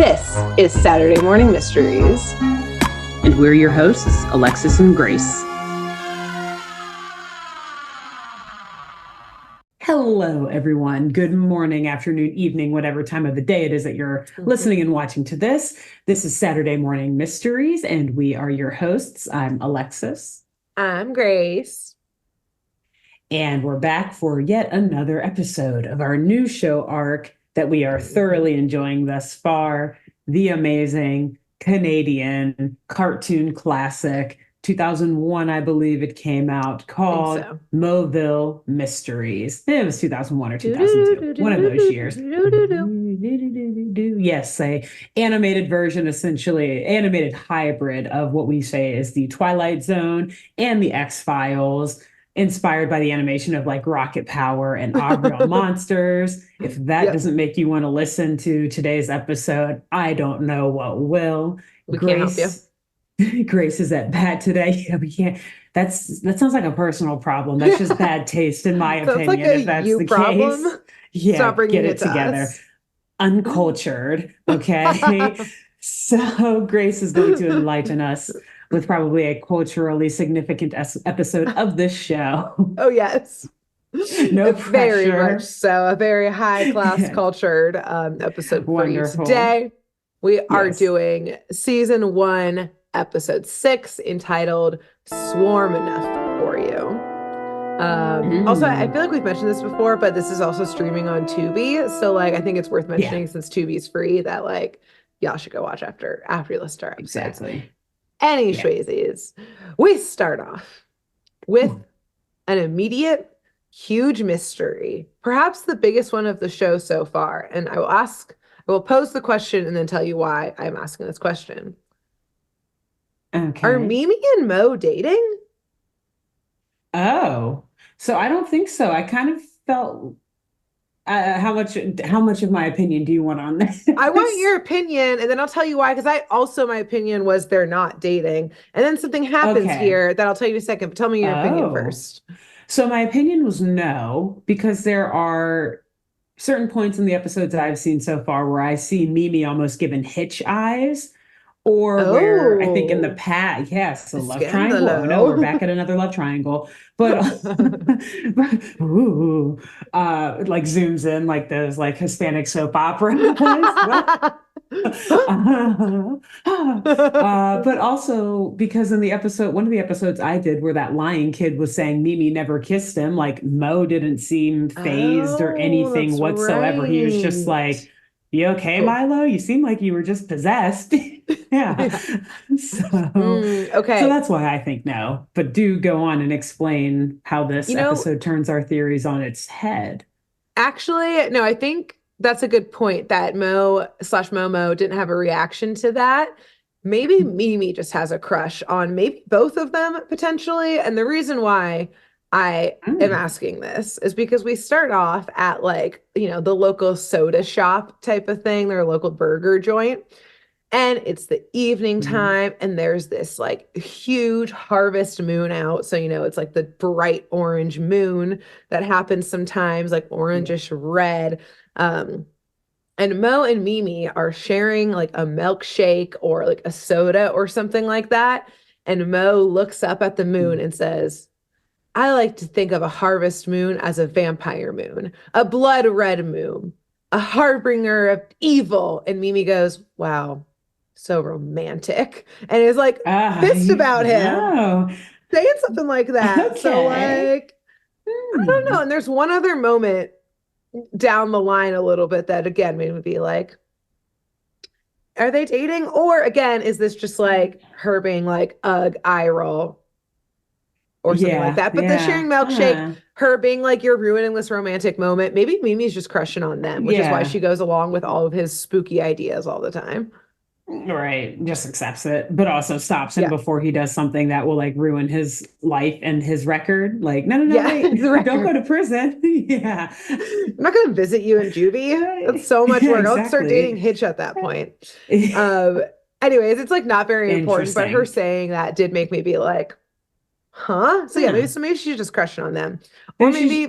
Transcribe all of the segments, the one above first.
This is Saturday Morning Mysteries. And we're your hosts, Alexis and Grace. Hello, everyone. Good morning, afternoon, evening, whatever time of the day it is that you're listening and watching to this. This is Saturday Morning Mysteries, and we are your hosts. I'm Alexis. I'm Grace. And we're back for yet another episode of our new show arc that we are thoroughly enjoying thus far. The amazing Canadian cartoon classic, 2001, I believe it came out, called Moville Mysteries. It was 2001 or 2002, one of those years. Yes, a animated version, essentially, animated hybrid of what we say is the Twilight Zone and the X-Files, inspired by the animation of like Rocket Power and Aubrey Monsters. If that doesn't make you want to listen to today's episode, I don't know what will. We can't help you. Grace is at bat today. Yeah, we can't. That sounds like a personal problem. That's just bad taste, in my opinion. Like if that's the problem. Case, yeah, stop bringing get it together. Us. Uncultured, okay. So Grace is going to enlighten us with probably a culturally significant episode of this show. Oh, yes. No pressure. Very much so. A very high-class cultured episode for you today. We are doing season 1, episode 6, entitled Swarm Enough for You. Also, I feel like we've mentioned this before, but this is also streaming on Tubi. So, like, I think it's worth mentioning since Tubi's free that, like, y'all should go watch after you listen to our episodes. Exactly. Anyways, we start off with an immediate, huge mystery, perhaps the biggest one of the show so far. And I will pose the question and then tell you why I'm asking this question. Okay. Are Mimi and Mo dating? Oh, so I don't think so. I kind of felt. How much of my opinion do you want on this? I want your opinion, and then I'll tell you why. Because my opinion was they're not dating, and then something happens here that I'll tell you in a second. But tell me your opinion first. So my opinion was no, because there are certain points in the episodes that I've seen so far where I see Mimi almost given Hitch eyes. Or where I think in the past, yes, a love triangle. Oh, no, we're back at another love triangle. But like zooms in like those like Hispanic soap operas. But also because in the episode, one of the episodes I did where that lion kid was saying Mimi never kissed him, like Mo didn't seem fazed or anything whatsoever. Right. He was just like, "You okay, Milo? You seem like you were just possessed." Yeah. So that's why I think no. But do go on and explain how this episode turns our theories on its head. Actually, no, I think that's a good point that Mo/Momo didn't have a reaction to that. Maybe Mimi just has a crush on maybe both of them potentially. And the reason why I am asking this is because we start off at like, the local soda shop type of thing, their local burger joint. And it's the evening time and there's this like huge harvest moon out. So, it's like the bright orange moon that happens sometimes, like orangish red. And Mo and Mimi are sharing like a milkshake or like a soda or something like that. And Mo looks up at the moon and says, "I like to think of a harvest moon as a vampire moon, a blood red moon, a harbinger of evil." And Mimi goes, "Wow, so romantic." And is like pissed about him saying something like that. Okay. So like, I don't know. And there's one other moment down the line a little bit that again made me be like, are they dating? Or again, is this just like her being like, ugh, eye roll? Or something like that. But the sharing milkshake, her being like, "You're ruining this romantic moment." Maybe Mimi's just crushing on them, which is why she goes along with all of his spooky ideas all the time. Right. Just accepts it, but also stops him before he does something that will like ruin his life and his record. Like, no, wait, don't go to prison. I'm not going to visit you in juvie. That's so much work. Exactly. I'll start dating Hitch at that point. Anyways, it's like not very important, but her saying that did make me be like, huh? So maybe she's just crushing on them. Or maybe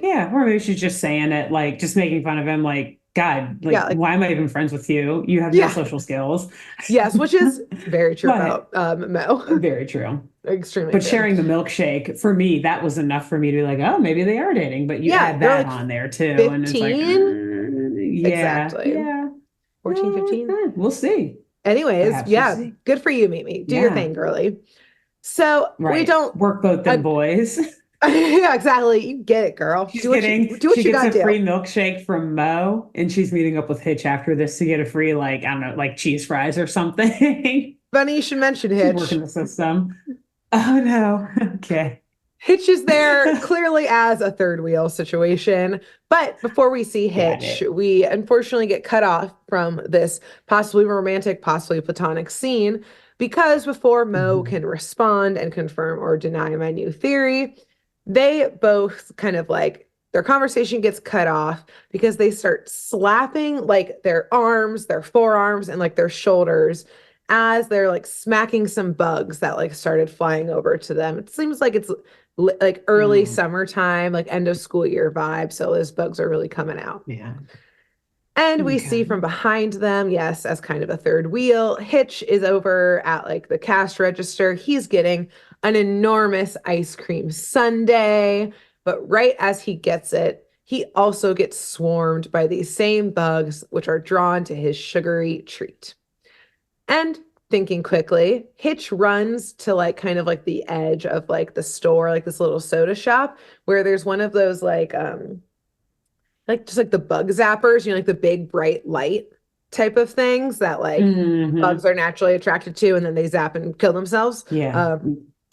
she's just saying it, like just making fun of him, like God, Yeah, like, like why am I even friends with you? You have no yeah, social skills. yes, which is very true But about Mo. very true. Extremely But true. sharing the milkshake, for me, that was enough for me to be like, oh, maybe they are dating. But you Yeah, add they're that like on there too, and it's like, 15. yeah, Exactly. yeah, 14, 15. we'll see. Anyways, Perhaps we'll yeah, see. good for you, Mimi. Do your Yeah, thing, girly. So we right. don't Work both uh, them boys. yeah, exactly. You get it, girl. Do She what you gets gotta a free do. milkshake from Mo, and she's meeting up with Hitch after this to get a free, like, I don't know, like cheese fries or something. Funny you should mention She's working Hitch. the system. Oh no. Okay. Hitch is there clearly as a third wheel situation. But before we see Got Hitch, it. we unfortunately get cut off from this possibly romantic, possibly platonic scene because before Mo Mhm. can respond and confirm or deny my new theory, they both kind of like their conversation gets cut off because they start slapping like their arms, their forearms, and like their shoulders as they're like smacking some bugs that like started flying over to them. It seems like it's like early Oh, summertime, like end of school year vibe. So those bugs are really coming out. yeah. And we see Okay. from behind them, yes, as kind of a third wheel, Hitch is over at like the cash register. He's getting an enormous ice cream sundae. But right as he gets it, he also gets swarmed by these same bugs, which are drawn to his sugary treat. And thinking quickly, Hitch runs to like kind of like the edge of like the store, like this little soda shop where there's one of those like just like the bug zappers, you know, like the big bright light type of things that like bugs Hmm. are naturally attracted to and then they zap and kill themselves, Yeah.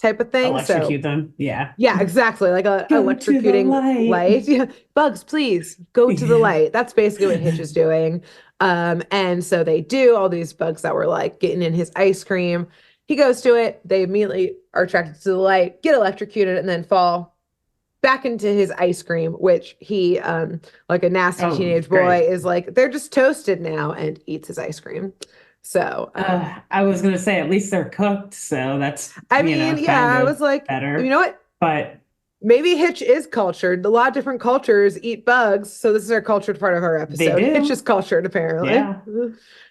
type of thing. So Electrocute them. Yeah. yeah, exactly. Like a Go to the electrocuting light. light. Yeah. Bugs, please go to the Yeah. light. That's basically what Hitch is doing. And so they do all these bugs that were like getting in his ice cream. He goes to it. They immediately are attracted to the light, get electrocuted, and then fall back into his ice cream, which he, like a nasty Oh, teenage boy, great. is like, they're just toasted now and eats his ice cream. So, I was gonna say at least they're cooked, so that's, I mean, yeah, kind I of was like, you better. know what? But Maybe Hitch is cultured. A lot of different cultures eat bugs, so this is our cultured part of our they episode. Hitch is do. cultured, apparently. Yeah.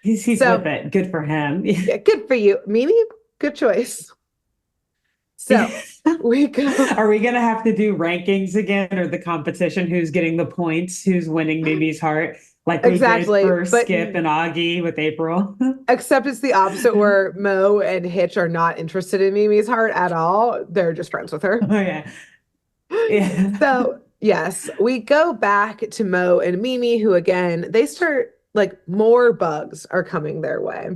He's with So, it. Good for him. yeah, good for you, Mimi. Good choice. So we go Are we gonna have to do rankings again or the competition? Who's getting the points? Who's winning Mimi's heart? Like we did exactly, for but Skip and Augie with April. except it's the opposite where Mo and Hitch are not interested in Mimi's heart at all. They're just friends with her. Oh yeah. Yeah. So, yes, we go back to Mo and Mimi, who again, they start like more bugs are coming their way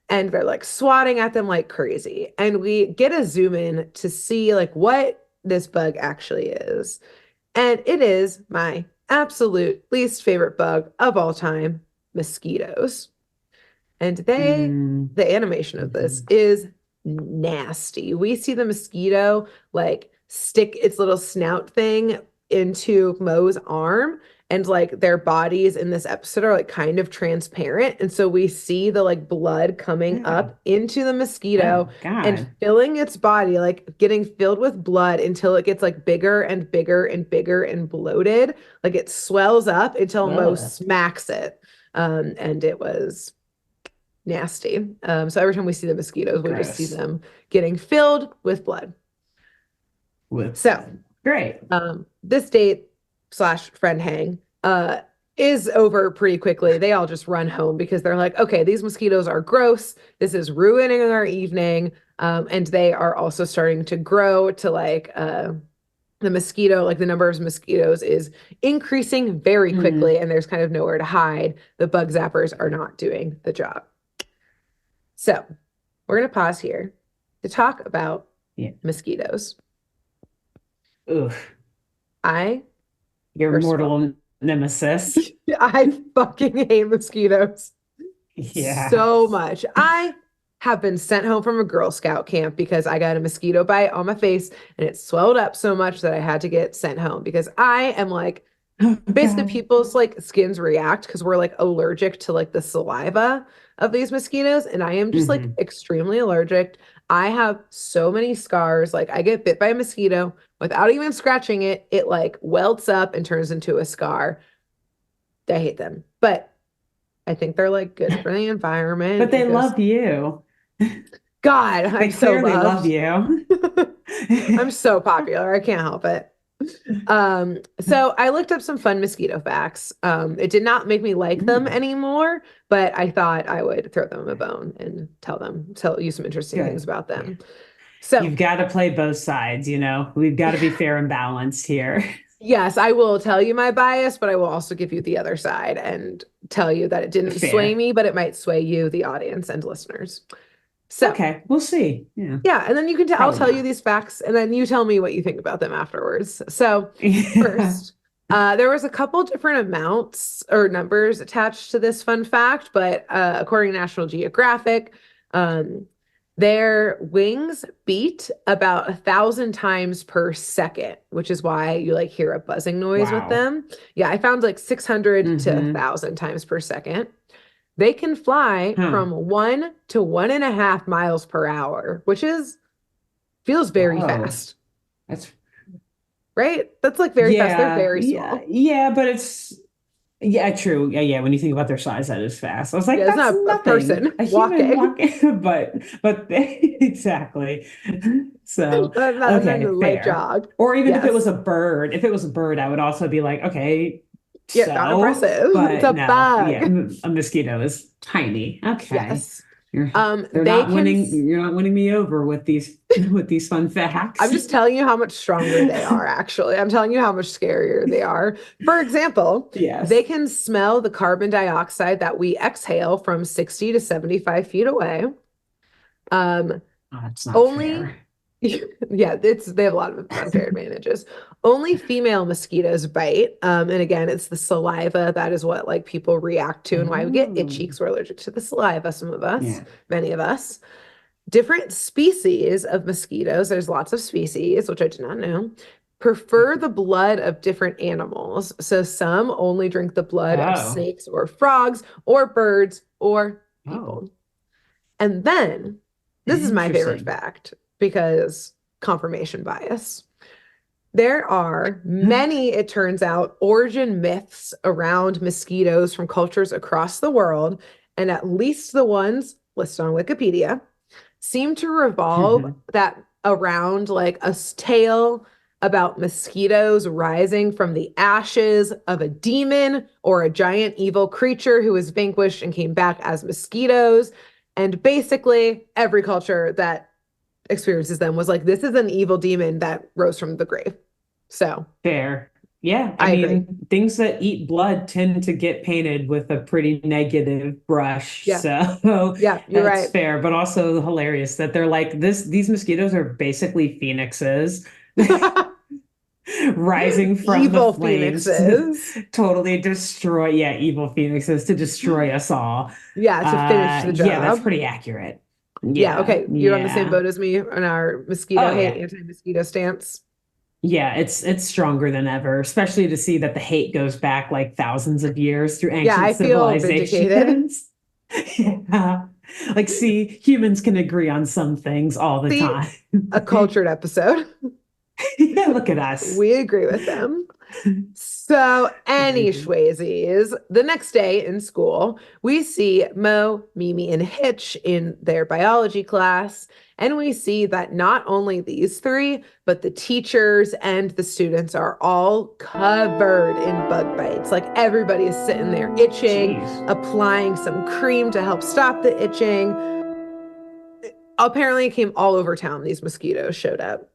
and they're like swatting at them like crazy. And we get a zoom in to see like what this bug actually is. And it is my absolute least favorite bug of all time, mosquitoes. And Mm. the animation of this Mhm. is nasty. We see the mosquito like stick its little snout thing into Mo's arm, and like their bodies in this episode are like kind of transparent. And so we see the like blood coming Yeah. up into the mosquito Oh and God. filling its body, like getting filled with blood until it gets like bigger and bigger and bigger and bloated. Like it swells up until Mo Ugh. smacks it. And it was nasty. So every time we see the mosquitoes, we just see Gross. them getting filled with blood. With So blood. Great. this date slash friend hang is over pretty quickly. They all just run home because they're like, okay, these mosquitoes are gross. This is ruining our evening. And they are also starting to grow to like the mosquito, like the number of mosquitoes is increasing very quickly, Mm. and there's kind of nowhere to hide. The bug zappers are not doing the job. So we're going to pause here to talk about Yeah. mosquitoes. Ugh. I, Your first of all, mortal nemesis. I fucking hate mosquitoes Yeah. so much. I have been sent home from a Girl Scout camp because I got a mosquito bite on my face and it swelled up so much that I had to get sent home because I am like, Oh basically God. people's like skins react because we're like allergic to like the saliva of these mosquitoes, and I am just like Hmm. extremely allergic. I have so many scars. Like I get bit by a mosquito without even scratching it, it like welts up and turns into a scar. I hate them, but I think they're like good for the environment But they because love you. God, I'm They so clearly love loved. you. I'm so popular. I can't help it. So I looked up some fun mosquito facts. It did not make me like them Mm, anymore, but I thought I would throw them a bone and tell you some interesting things good. about Yeah. them. So, You've got to play both sides, you know. We've got to be fair and balanced here. yes, I will tell you my bias, but I will also give you the other side and tell you that it didn't sway Fair. me, but it might sway you, the audience and listeners. So, Okay, we'll see. Yeah, yeah, and then I'll probably tell you not. these facts and then you tell me what you think about them afterwards. So, Yeah. first, there was a couple different amounts or numbers attached to this fun fact, but according to National Geographic, um, their wings beat about 1,000 times per second, which is why you like hear a buzzing noise with Wow. them. Yeah, I found like 600 to Mm-hmm. 1,000 times per second. They can fly Huh. from 1 to 1.5 miles per hour, which is feels very Whoa. fast, That's right? That's like very fast. They're yeah, very yeah, small. yeah, but it's yeah, true. Yeah, yeah. When you think about their size, that is fast. I was like, Yeah, it's that's not a nothing. person A human walking. walking, but exactly. So, And then the okay, light fair. jog. Or even if it was Yes. a bird, if it was a bird, I would also be like, okay, Yeah, not so, impressive. It's but a no, bug. yeah, a mosquito is tiny. Okay. Yes. You're they're They not can winning, you're not winning me over with these with these fun I'm facts. just telling you how much stronger they are, actually. I'm telling you how much scarier they are. For example, they Yes. can smell the carbon dioxide that we exhale from 60 to 75 feet away. Um, Oh, that's not only fair. Yeah, they have a lot of unfair advantages. Only female mosquitoes bite. And again, it's the saliva that is what like people react to and why we get itchy Oh, because we're allergic to the saliva, some of us, yeah. many of us. Different species of mosquitoes, there's lots of species, which I did not know, prefer the blood of different animals. So some only drink the blood of Oh, snakes or frogs or birds or oh, people. And then this is my favorite interesting. fact because confirmation bias. There are many, it turns out, origin myths around mosquitoes from cultures across the world, and at least the ones listed on Wikipedia seem to revolve that around like a tale about mosquitoes rising from the ashes of a demon or a giant evil creature who was vanquished and came back as mosquitoes. And basically, every culture that experiences them was like, this is an evil demon that rose from the grave. So Fair. Yeah, I I agree. mean, things that eat blood tend to get painted with a pretty negative brush. Yeah. So Yeah, you're that's right. fair, but also hilarious that they're like these mosquitoes are basically phoenixes rising from the Evil flames to phoenixes. totally destroy, yeah, evil phoenixes to destroy us all. Yeah, to finish the Yeah, that's job. pretty accurate. Yeah, Yeah, okay. You're on the same yeah. boat as me on our mosquito Oh hate, yeah. anti-mosquito stance. Yeah, it's stronger than ever, especially to see that the hate goes back like thousands of years through Yeah, ancient I feel vindicated. civilizations. Yeah. Like, see, humans can agree on some things all the See, time. a cultured episode. Yeah, look at us. We agree with them. So, any Amazing. Schwazes, the next day in school, we see Mo, Mimi, and Hitch in their biology class. And we see that not only these three, but the teachers and the students are all covered in bug bites. Like everybody is sitting there itching, Jeez. applying some cream to help stop the itching. Apparently, it came all over town. These mosquitoes showed up.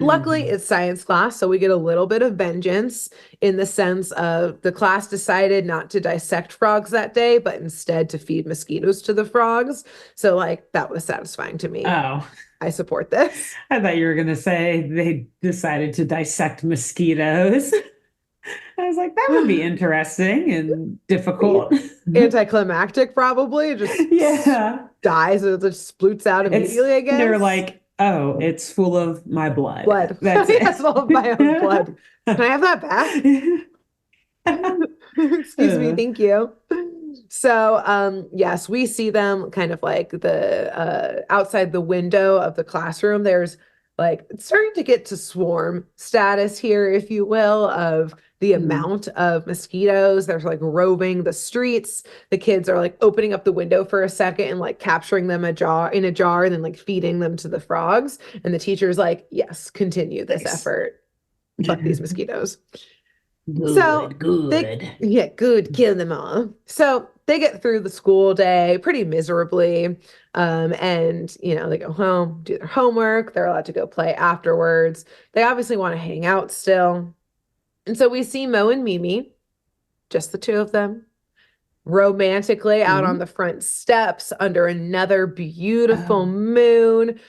Luckily, Mhm. it's science class, so we get a little bit of vengeance in the sense of the class decided not to dissect frogs that day, but instead to feed mosquitoes to the frogs. So, like, that was satisfying to me. Oh, I support this. I thought you were going to say they decided to dissect mosquitoes. I was like, that would be interesting and difficult. Anticlimactic, probably. It just Yeah. dies. It just sploots out It's immediately, I they're guess. like, oh, it's full of my blood. Blood. That's Yes, it. all of my own blood. Can I have that back? Excuse me, Uh, thank you. So, yes, we see them kind of like the outside the window of the classroom. There's like it's starting to get to swarm status here, if you will, of the Mm. amount of mosquitoes. They're like roving the streets. The kids are like opening up the window for a second and like capturing them in a jar and then like feeding them to the frogs. And the teacher's like, yes, continue this Nice. effort. Fuck these mosquitoes. So Good, they, good. yeah, good, kill them all. So they get through the school day pretty miserably. And, they go home, do their homework. They're allowed to go play afterwards. They obviously want to hang out still. And so we see Mo and Mimi, just the two of them, romantically out on Mhm. the front steps under another beautiful Oh. moon.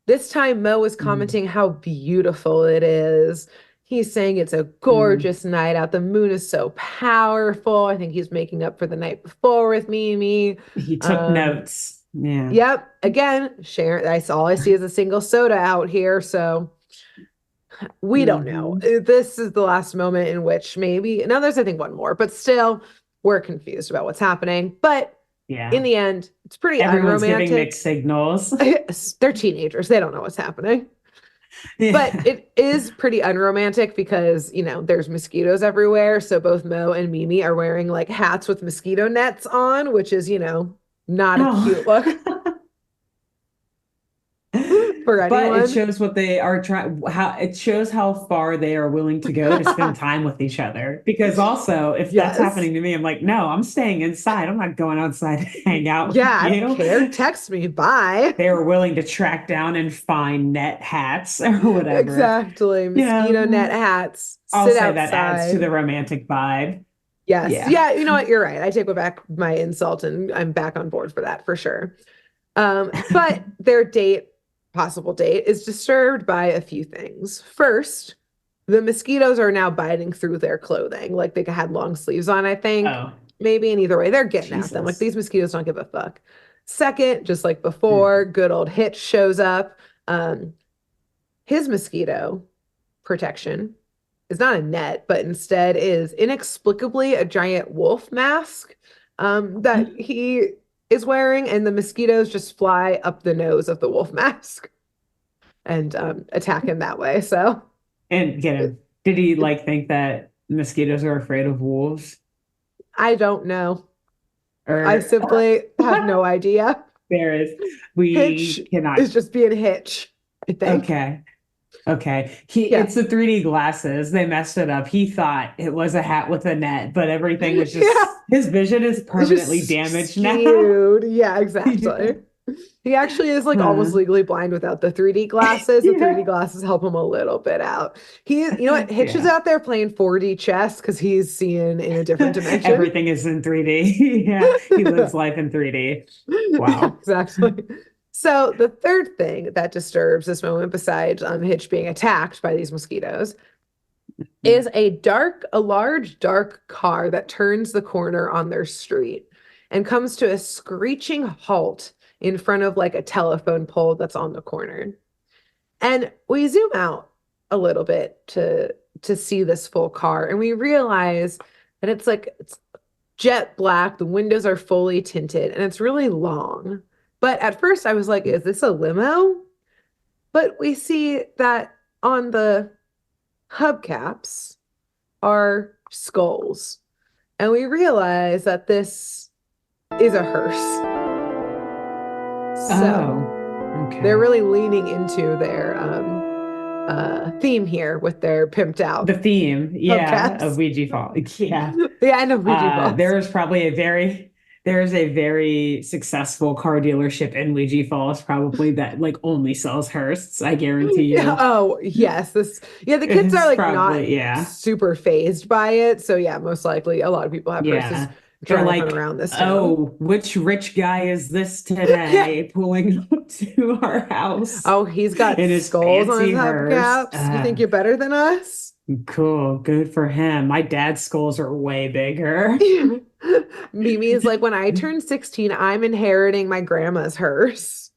This time, Mo is Mm. commenting how beautiful it is. He's saying it's a Mm. gorgeous night out. The moon is so powerful. I think he's making up for the night before with Mimi. He took Um, notes. Yeah. yep. Again, Sharon, that's all I see is a single soda out here. So we don't know. Hmm. This is the last moment in which maybe, now there's, I think, one more, but still, we're confused about what's happening. But in Yeah. the end, it's pretty Everyone's giving unromantic. mixed signals. They're teenagers. They don't know what's happening. But Yeah. it is pretty unromantic because, there's mosquitoes everywhere. So both Mo and Mimi are wearing like hats with mosquito nets on, which is, not a Oh. cute look for But it anyone. shows what they are trying, how it shows how far they are willing to go to spend time with each other. Because also, if that's Yes. happening to me, I'm like, no, I'm staying inside. I'm not going outside to hang out with Yeah, I don't you. care. Text me. Bye. They were willing to track down and find net hats or whatever. Exactly. Yeah, Mosquito net hats. I'll Sit say that adds to outside. the romantic vibe. Yes. Yeah. Yeah, you know what? You're right. I take back my insult and I'm back on board for that for sure. But their possible date, is disturbed by a few things. First, the mosquitoes are now biting through their clothing. Like they had long sleeves on, I think. Oh, Maybe. And either way, they're getting at them. Like Jesus. these mosquitoes don't give a fuck. Second, just like Mm. before, good old Hitch shows up. Um, his mosquito protection is not a net, but instead is inexplicably a giant wolf mask that he is wearing, and the mosquitoes just fly up the nose of the wolf mask and attack him that way. So And get him. Did he like think that mosquitoes are afraid of wolves? I don't know. I Or simply have no idea. there is, Hitch we cannot. is just being Hitch, I think. Okay. Okay. It's Yes. the 3D glasses. They messed it up. He thought it was a hat with a net, but everything was Yeah. just, his vision is It's permanently just damaged now. skewed. Yeah, exactly. Yeah. He actually is like almost Uh, legally blind without the 3D glasses. The 3D yeah. glasses help him a little bit out. You know what? Hitch is Yeah. out there playing 4D chess because he's seeing in a different dimension. Everything is in 3D. Yeah. He lives life in 3D. Yeah, Wow. exactly. So the third thing that disturbs this moment, besides Hitch being attacked by these mosquitoes, is a large dark car that turns the corner on their street and comes to a screeching halt in front of like a telephone pole that's on the corner. And we zoom out a little bit to see this full car, and we realize that it's jet black, the windows are fully tinted, and it's really long. But at first I was like, is this a limo? But we see that on the hubcaps are skulls. And we realize that this is a hearse. So Oh, they're okay. really leaning into their theme here with their pimped out The theme, yeah, of hubcaps. Ouija Falls. Yeah. Yeah, I know Ouija Falls. There is probably there is a very successful car dealership in Ouija Falls, probably that like only sells hearses. I guarantee Yeah. you. Oh, yes. Yeah, the kids are It's like not probably, yeah. super phased by it. So yeah, most likely a lot of people have hearses Yeah. They're driving like, around this town. oh, which rich guy is this Yeah. today pulling up to our house Oh, he's got in his skulls on his fancy hearse? hubcaps. You think you're better than us? Cool. Good for him. My dad's skulls are way bigger. Mimi is like, when I turn 16, I'm inheriting my grandma's hearse.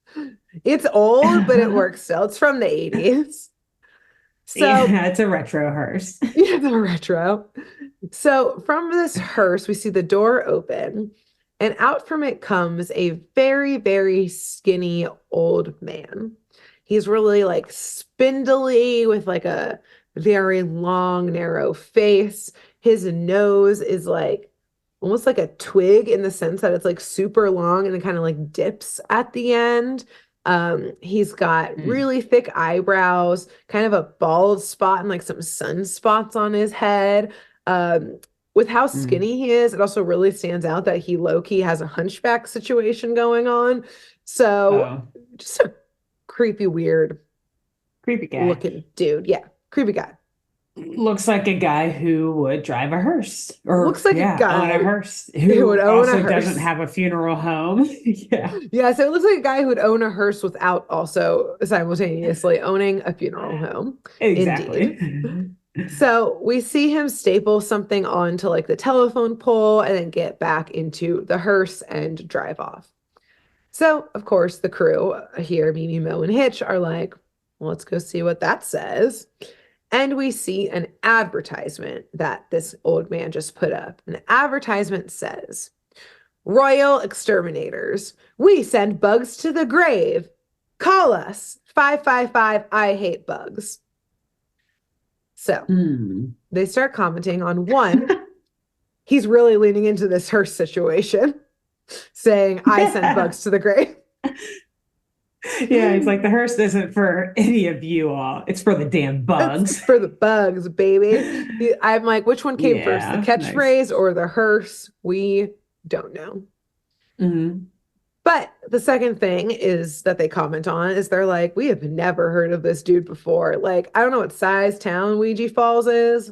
It's old, but it works still. It's from the 80s. So, Yeah, it's a retro hearse. yeah, the retro. So, from this hearse, we see the door open, and out from it comes a very, very skinny old man. He's really like spindly with like a very long, narrow face. His nose is like almost like a twig in the sense that it's like super long and it kind of like dips at the end. He's got Mm, really thick eyebrows, kind of a bald spot and like some sunspots on his head. With how mm. skinny he is, it also really stands out that he low-key has a hunchback situation going on. So Oh, just a creepy, weird creepy guy. looking dude. Yeah, creepy guy. Looks like a guy who would drive a hearse or, Looks like a yeah, own a guy hearse, who would who own a also doesn't hearse. have a funeral home. Yeah, Yeah, so it looks like a guy who would own a hearse without also simultaneously owning a funeral home. Indeed. exactly. So we see him staple something onto like the telephone pole and then get back into the hearse and drive off. So, of course, the crew here, Mimi, Mo, and Hitch, are like, well, let's go see what that says. And we see an advertisement that this old man just put up. An advertisement says, Royal Exterminators, we send bugs to the grave. Call us 555 I hate bugs. So Hmm. they start commenting on one. He's really leaning into this hearse situation, saying, I send Yeah. bugs to the grave. Yeah, he's like, the hearse isn't for any of you all. It's for the damn It's bugs. for the bugs, baby. I'm like, which one came first, the Yeah, nice. catchphrase or the hearse? We don't know. Hmm. But the second thing is that they comment on is they're like, we have never heard of this dude before. Like, I don't know what size town Ouija Falls is.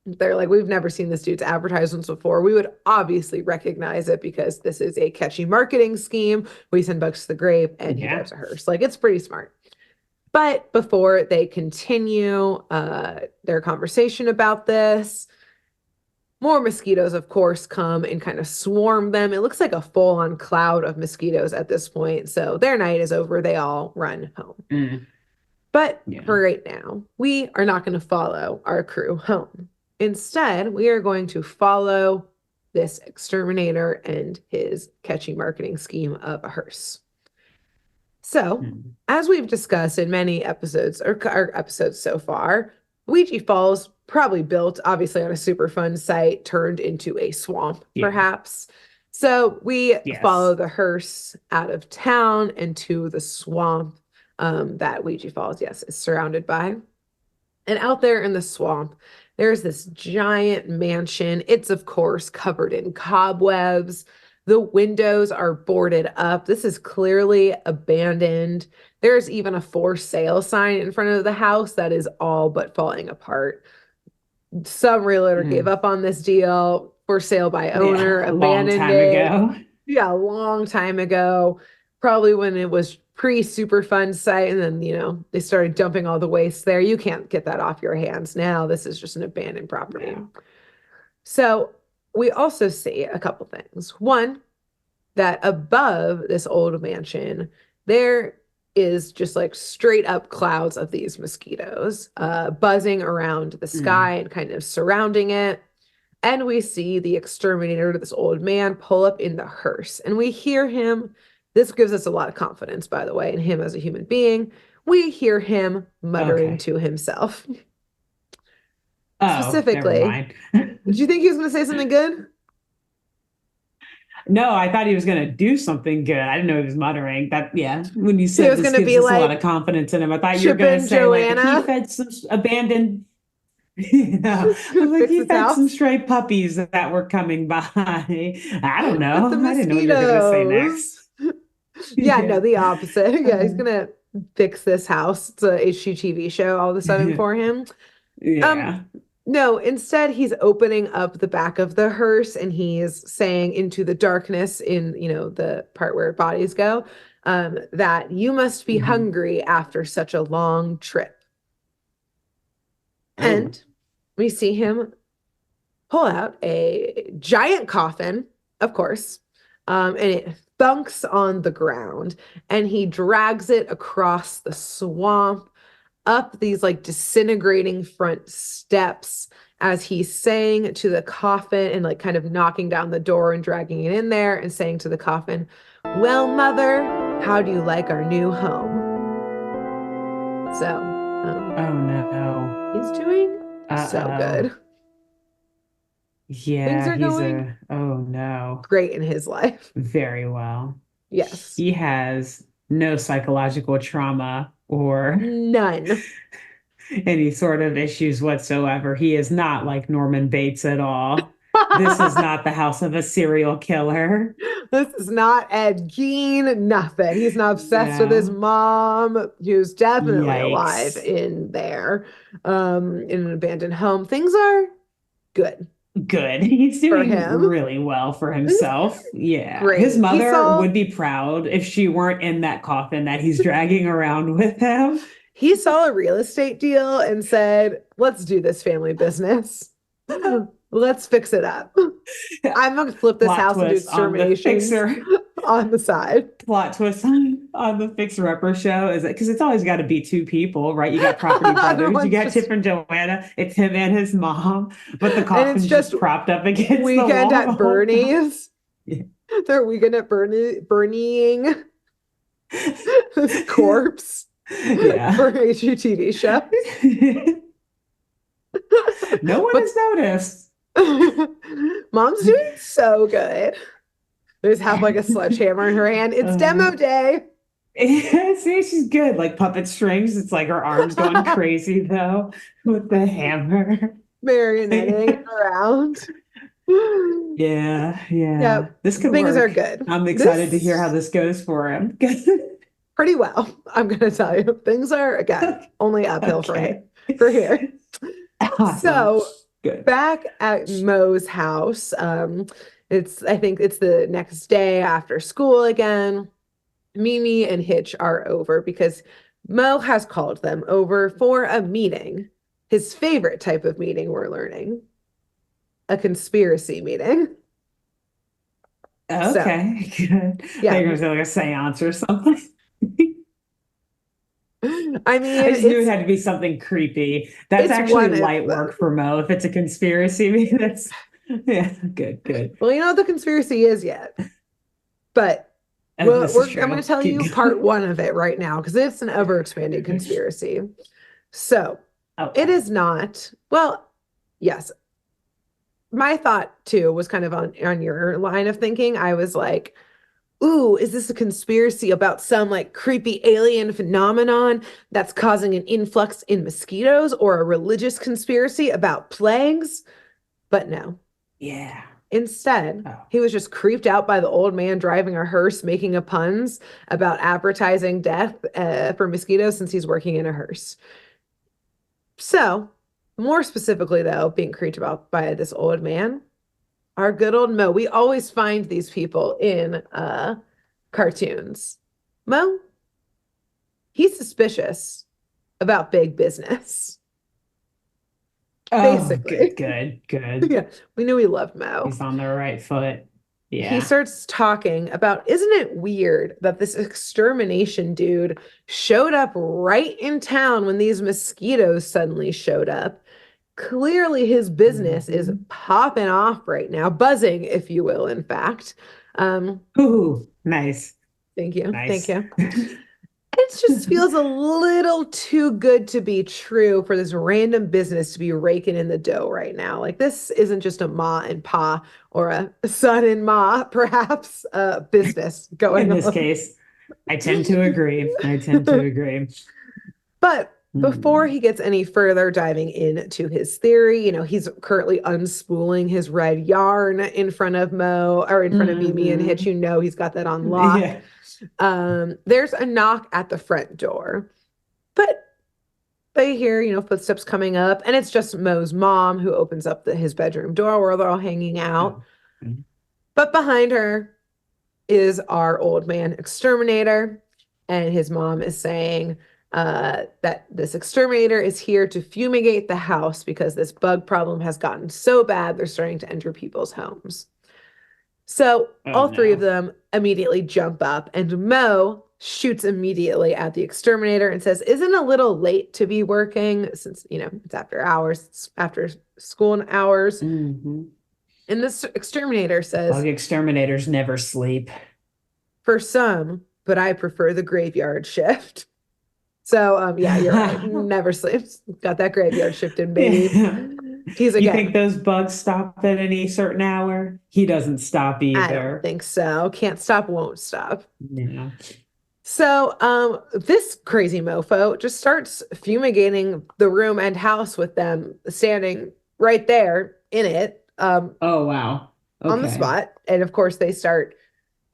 They're like, we've never seen this dude's advertisements before. We would obviously recognize it because this is a catchy marketing scheme. We send bugs to the grave and he Yeah. drives a hearse. Like, it's pretty smart. But before they continue their conversation about this, more mosquitoes, of course, come and kind of swarm them. It looks like a full-on cloud of mosquitoes at this point. So their night is over. They all run home. Mm, But yeah. for right now, we are not going to follow our crew home. Instead, we are going to follow this exterminator and his catchy marketing scheme of a hearse. So, Mm, as we've discussed in many episodes or our episodes so far, Ouija Falls probably built obviously on a super fun site turned into a swamp, yeah. perhaps. So we follow Yes. the hearse out of town into the swamp that Ouija Falls, yes, is surrounded by. And out there in the swamp, there's this giant mansion. It's, of course, covered in cobwebs. The windows are boarded up. This is clearly abandoned. There's even a for sale sign in front of the house that is all but falling apart. Some realtor gave Mm, up on this deal. For sale by owner, yeah. A long abandoned time it. ago. Yeah, a long time ago, probably when it was pre Superfund site, and then they started dumping all the waste there. You can't get that off your hands now. This is just an abandoned property. No. So we also see a couple things. One, that above this old mansion, there is just like straight up clouds of these mosquitoes buzzing around the Mm, sky and kind of surrounding it. And we see the exterminator, this old man, pull up in the hearse. And we hear him. This gives us a lot of confidence, by the way, in him as a human being. We hear him muttering okay. to himself. Oh, never Specifically, mind. did you think he was going to say something good? No, I thought he was going to do something good. I didn't know he was muttering. That, yeah, when you He said was this going to gives be us a lot of like, confidence in him, I thought you were Chip going to and say, like, he Joanna, fed some abandoned, you know, I was like, fix he his fed some house. stray puppies that were coming by. I don't With the know. I didn't know what you were going to say mosquitoes. next. Yeah, no, Yeah. the opposite. Yeah, he's Uh, gonna fix this house. It's a HGTV show all of a sudden for him. Um, yeah. no, instead he's opening up the back of the hearse and he's saying into the darkness in, the part where bodies go, that you must be Mhm. hungry after such a long trip. Oh. And we see him pull out a giant coffin, of course, and it thunks on the ground, and he drags it across the swamp, up these like disintegrating front steps as he's saying to the coffin and like kind of knocking down the door and dragging it in there and saying to the coffin, well, mother, how do you like our new home? So, Oh no. he's doing so Uh-oh. good. Things Yeah, are going oh no, great in his life. very well. Yes. He has no psychological trauma or None. any sort of issues whatsoever. He is not like Norman Bates at all. This is not the house of a serial killer. This is not Ed Gein, nothing. He's not obsessed with his No. mom, who's definitely alive Yikes. in there, in an abandoned home. Things are good Good. He's for doing him. really well for himself. Yeah. His Great. mother would be proud if she weren't in that coffin that he's dragging around with him. He saw a real estate deal and said, let's do this family business. Let's fix it up. I'm gonna flip this Plot house and do twist on the exterminations fixer. on the side. Plot twist on the Fixer Upper show is that because it's always got to be two people, right? You got Property Brothers, you Everyone's got just, Chip and Joanna, it's him and his mom, but the and it's coffin's just just propped up against the weekend wall the at whole time. Bernie's. Yeah. They're weekend at Bernieing this corpse Yeah. for a HGTV show. No one But has noticed. mom's doing so good. They just have like a sledgehammer in her hand. It's demo day. See, she's good. Like puppet strings. It's like her arms going crazy though with the hammer. Marionetting around. Yeah, yeah. Yep, This could things are work. good. I'm excited to hear how This this goes for him. pretty well. I'm gonna tell you, things are again only uphill Okay. for here. Awesome. So Good. back at Mo's house, I think it's the next day after school again. Mimi and Hitch are over because Mo has called them over for a meeting. His favorite type of meeting, we're learning. A conspiracy meeting. So, Okay, good. They're yeah. gonna say like a seance or something. I mean, I just knew it had to be something creepy. That's it's actually one of light them. work for Mo. If it's a conspiracy, that's yeah, good, good. Well, you know what the conspiracy is yet, but Oh, this is I'm going true. to tell you Keep part going. one of it right now because it's an ever-expanding conspiracy. So it Okay. is not, well, yes. My thought too was kind of on your line of thinking. I was like, ooh, is this a conspiracy about some like creepy alien phenomenon that's causing an influx in mosquitoes or a religious conspiracy about plagues? But no. Yeah. Instead, Oh. he was just creeped out by the old man driving a hearse, making a puns about advertising death for mosquitoes since he's working in a hearse. So, more specifically, though, being creeped about by this old man, our good old Mo. We always find these people in cartoons. Mo, he's suspicious about big business, Oh, good, basically. good, good. Yeah, we knew we loved Mo. He's on the right foot. He Yeah. starts talking about, isn't it weird that this extermination dude showed up right in town when these mosquitoes suddenly showed up? Clearly, his business is Mhm. popping off right now, buzzing, if you will, in fact. Um, Ooh, nice, thank you. Thank nice. you. It just feels a little too good to be true for this random business to be raking in the dough right now. Like this isn't just a ma and pa or a son and ma, perhaps, business In going this on. case, I tend to agree. I tend to agree. But before Hmm. he gets any further diving into his theory, he's currently unspooling his red yarn in front of Mo or in front of Mimi and Hitch. Hmm. He's got that on lock. Yeah. There's a knock at the front door, but they hear, footsteps coming up, and it's just Mo's mom who opens up his bedroom door where they're all hanging out. Oh. But behind her is our old man exterminator, and his mom is saying that this exterminator is here to fumigate the house because this bug problem has gotten so bad they're starting to enter people's homes. So Oh all three of no. them immediately jump up, and Mo shoots immediately at the exterminator and says, "Isn't a little late to be working since, it's after hours, it's after school hours." Hmm. And this exterminator says, Bug exterminators never sleep. "For some, but I prefer the graveyard shift." So, yeah, you're right. Never sleeps. Got that graveyard shift in, baby. Yeah. He's You think again, those bugs stop at any certain hour? He doesn't stop I don't either. think so. Can't stop, won't stop. Yeah. So, this crazy mofo just starts fumigating the room and house with them standing right there in it, Oh, wow. on the Okay. spot. And of course, they start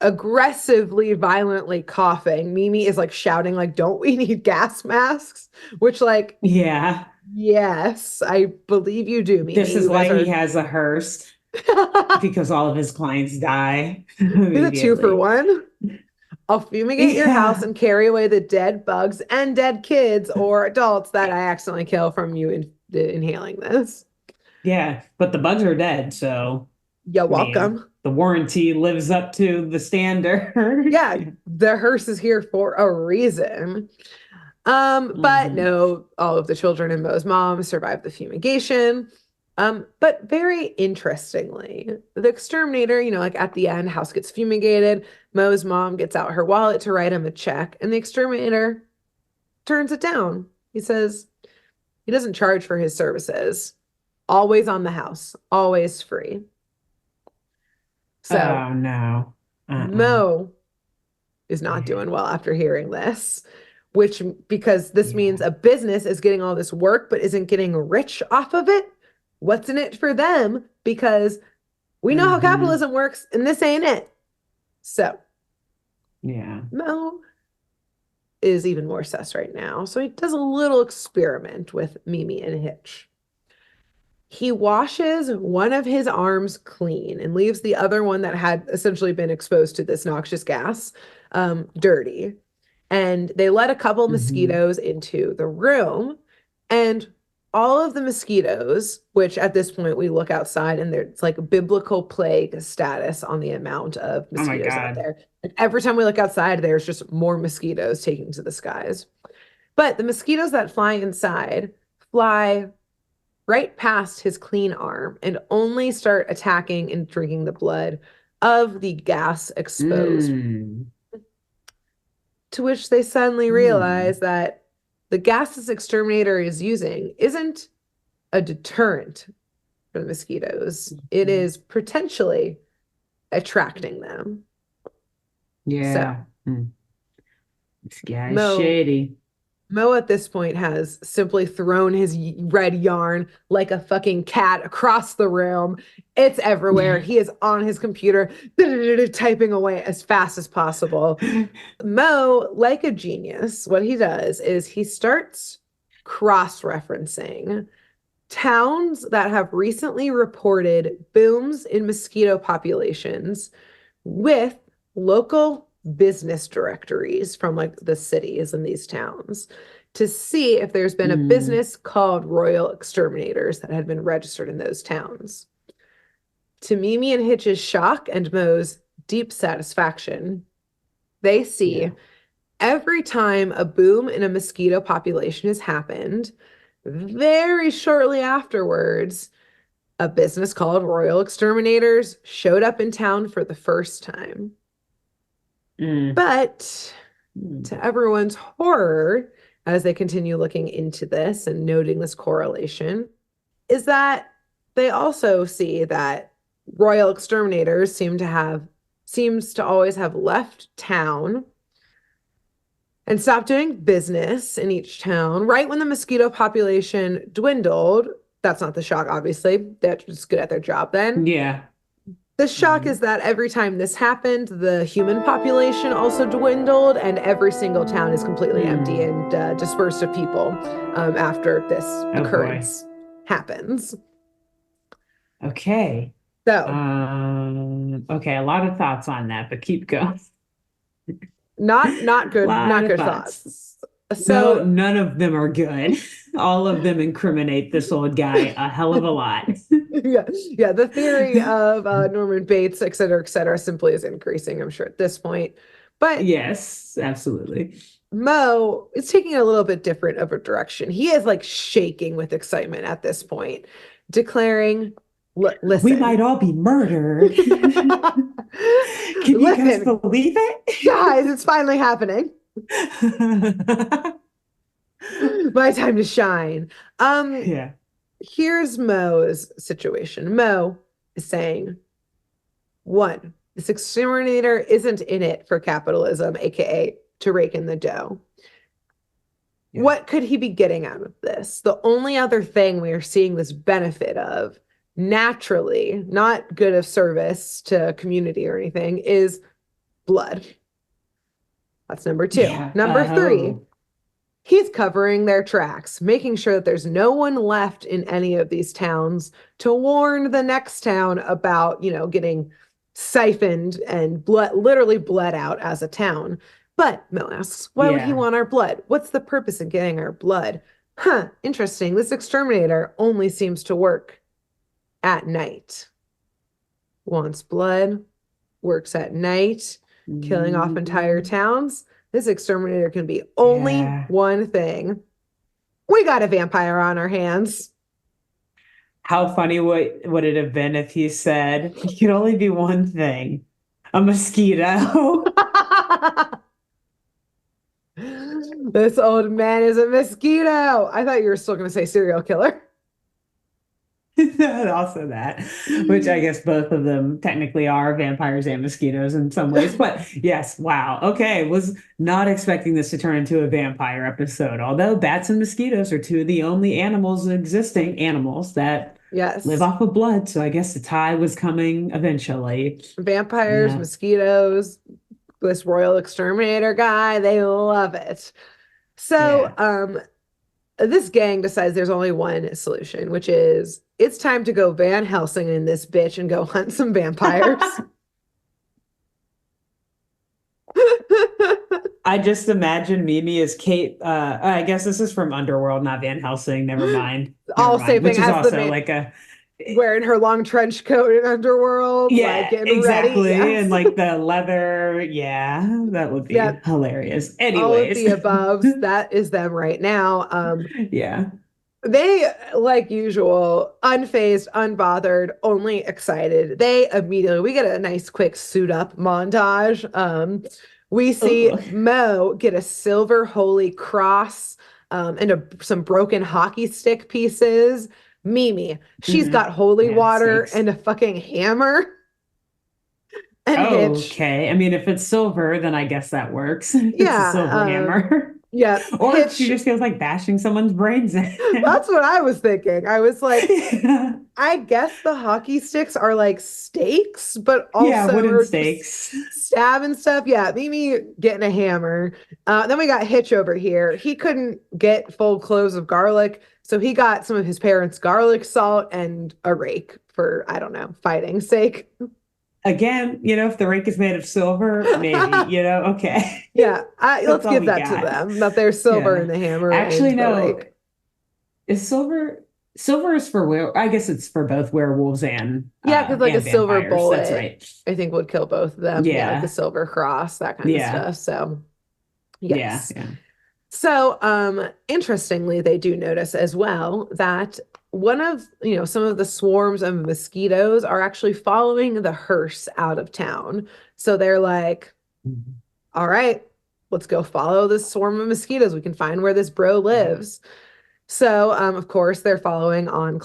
aggressively, violently coughing. Mimi is like shouting, like, "Don't we need gas masks?" Which, like, Yeah. yes, I believe you do, This Mimi. is You guys why he are. has a hearse because all of his clients die Is a two for immediately. one? I'll fumigate your house Yeah. and carry away the dead bugs and dead kids or adults that I accidentally kill from you inhaling this. Yeah. But the bugs are dead. So, You're I mean, welcome. the warranty lives up to the standard. Yeah, the hearse is here for a reason. But Hmm. no, all of the children and Mo's mom survived the fumigation. But very interestingly, the exterminator, like at the end, house gets fumigated. Mo's mom gets out her wallet to write him a check, and the exterminator turns it down. He says he doesn't charge for his services. Always on the house, always free. So Oh, no. Uh-uh. Mo is not Yeah. doing well after hearing this, which because this means Yeah. a business is getting all this work but isn't getting rich off of it. What's in it for them? Because we know how Hmm. capitalism works, and this ain't it. So Yeah. Mo is even more sus right now. So he does a little experiment with Mimi and Hitch. He washes one of his arms clean and leaves the other one that had essentially been exposed to this noxious gas, dirty. And they let a couple Hmm. mosquitoes into the room. And all of the mosquitoes, which at this point we look outside and there's like biblical plague status on the amount of Oh my mosquitoes out God. there. Like every time we look outside, there's just more mosquitoes taking to the skies. But the mosquitoes that fly inside fly right past his clean arm and only start attacking and drinking the blood of the gas exposed. Mm. To which they suddenly Mm. realize that the gas this exterminator is using isn't a deterrent for the mosquitoes, it Mhm. is potentially attracting them. So, Yeah. Mm. This guy's Mo shady. Mo at this point has simply thrown his red yarn like a fucking cat across the room. It's everywhere. Yeah. He is on his computer, typing away as fast as possible. Mo, like a genius, what he does is he starts cross-referencing towns that have recently reported booms in mosquito populations with local business directories from like the cities in these towns to see if there's been a Mm. business called Royal Exterminators that had been registered in those towns. To Mimi and Hitch's shock and Mo's deep satisfaction, they see Yeah. every time a boom in a mosquito population has happened, very shortly afterwards, a business called Royal Exterminators showed up in town for the first time. Mm. But Mm. to everyone's horror, as they continue looking into this and noting this correlation, is that they also see that Royal Exterminators seems to always have left town and stopped doing business in each town right when the mosquito population dwindled. That's not the shock, obviously. They're just good at their job then. Yeah. The shock Mm. is that every time this happened, the human population also dwindled, and every single town is completely empty Mm. and dispersed of people after this Oh boy. occurrence happens. Okay. So, Okay, a lot of thoughts on that, but keep going. not A good, lot not of good thoughts. thoughts. No, So, none of them are good. All of them incriminate this old guy a hell of a lot. yeah, yeah, the theory of Norman Bates, et cetera, simply is increasing, I'm sure, at this point. But Yes, absolutely. Mo is taking a little bit different of a direction. He is like shaking with excitement at this point, declaring, We listen, might all be murdered. Can you guys listen, believe guys, it's finally happening. it? My time to shine. Um, Yeah. here's Mo's situation. Mo is saying, one, this exterminator isn't in it for capitalism, aka to rake in the dough. Yeah. What could he be getting out of this? The only other thing we are seeing this benefit of, naturally, not good of service to community or anything, is blood. That's number two. Yeah. Number three, he's covering their tracks, making sure that there's no one left in any of these towns to warn the next town about, getting siphoned and literally bled out as a town. But Mel asks, why would he want our blood? What's the purpose in getting our blood? Huh, interesting. This exterminator only seems to work at night. Wants blood, works at night, killing off entire towns. This exterminator can be only one thing. We got a vampire on our hands. How funny would it have been if he said, he could only be one thing, a mosquito? This old man is a mosquito. I thought you were still going to say serial killer. Also that, which I guess both of them technically are vampires and mosquitoes in some ways. But yes, wow. Okay, was not expecting this to turn into a vampire episode. Although bats and mosquitoes are two of the only existing animals that live off of blood. So I guess the tie was coming eventually. Vampires, mosquitoes, this royal exterminator guy, they love it. So this gang decides there's only one solution, which is it's time to go Van Helsing in this bitch and go hunt some vampires. I just imagine Mimi as Kate. I guess this is from Underworld, not Van Helsing. Never mind. All same thing. Which is also like a wearing her long trench coat in Underworld. Yeah, exactly. Ready. Yes. And like the leather. Yeah, that would be hilarious. Anyways, all of the aboves. That is them right now. Yeah. They, like usual, unfazed, unbothered, only excited. We get a nice quick suit up montage. We see Mo get a silver holy cross and some broken hockey stick pieces. Mimi, she's got holy water and a fucking hammer. And Hitch. Okay. I mean, if it's silver, then I guess that works. It's a silver hammer. Yeah. Or Hitch, she just feels like bashing someone's brains in. That's what I was thinking. I was like, I guess the hockey sticks are like stakes, but also wooden stakes. Stab and stuff. Yeah, Mimi getting a hammer. Then we got Hitch over here. He couldn't get full cloves of garlic, so he got some of his parents' garlic salt and a rake for, I don't know, fighting's sake. Again, if the rake is made of silver, maybe, okay. Yeah, let's give that to them, that there's silver in the hammer. Actually, no. Is silver is for, I guess it's for both werewolves and because like a silver bullet, that's right. I think would kill both of them. Yeah, like a silver cross, that kind of stuff. So, yes. Yeah. So, interestingly, they do notice as well that one of, some of the swarms of mosquitoes are actually following the hearse out of town. So they're like, all right, let's go follow this swarm of mosquitoes. We can find where this bro lives. So, of course, they're following on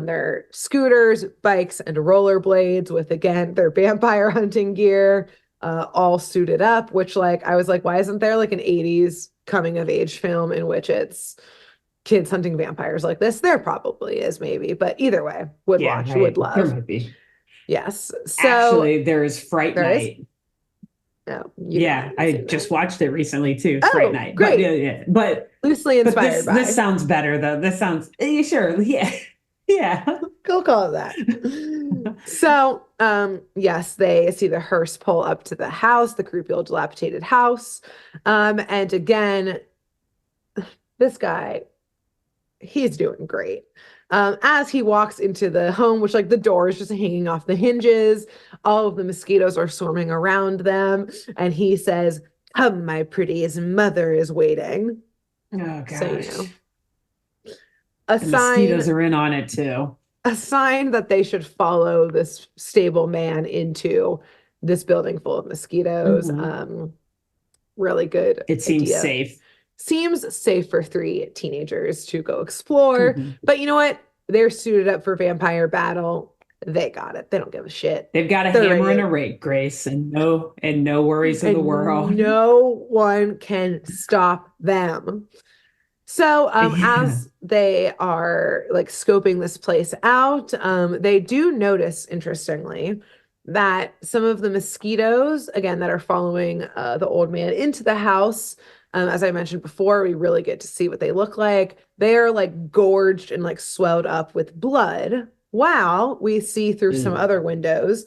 their scooters, bikes, and rollerblades with, again, their vampire hunting gear, all suited up, which, I was like, why isn't there like an 80s coming of age film in which it's kids hunting vampires like this? There probably is, maybe, but either way, would love. There might be. Yes. So actually, there is Fright Night. No. I just watched it recently too. Fright Night. Great. But loosely inspired by. This sounds better though. This sounds sure. Yeah. Go call it that. So, yes, they see the hearse pull up to the house, the creepy old dilapidated house. And again, this guy, he's doing great. As he walks into the home, which the door is just hanging off the hinges, all of the mosquitoes are swarming around them, and he says, "Come, my pretties, mother is waiting." Oh gosh. So, the mosquitoes are in on it too. A sign that they should follow this stable man into this building full of mosquitoes. Really good. It seems safe. Seems safe for 3 teenagers to go explore. But you know what? They're suited up for vampire battle. They got it. They don't give a shit. They've got a They're hammer and ready. a rake, Grace, and no worries in the And world. no one can stop them. So, Yeah. as they are like scoping this place out, they do notice, interestingly, that some of the mosquitoes, again, that are following the old man into the house, as I mentioned before, we really get to see what they look like. They are like gorged and like swelled up with blood. While we see through some Mm. other windows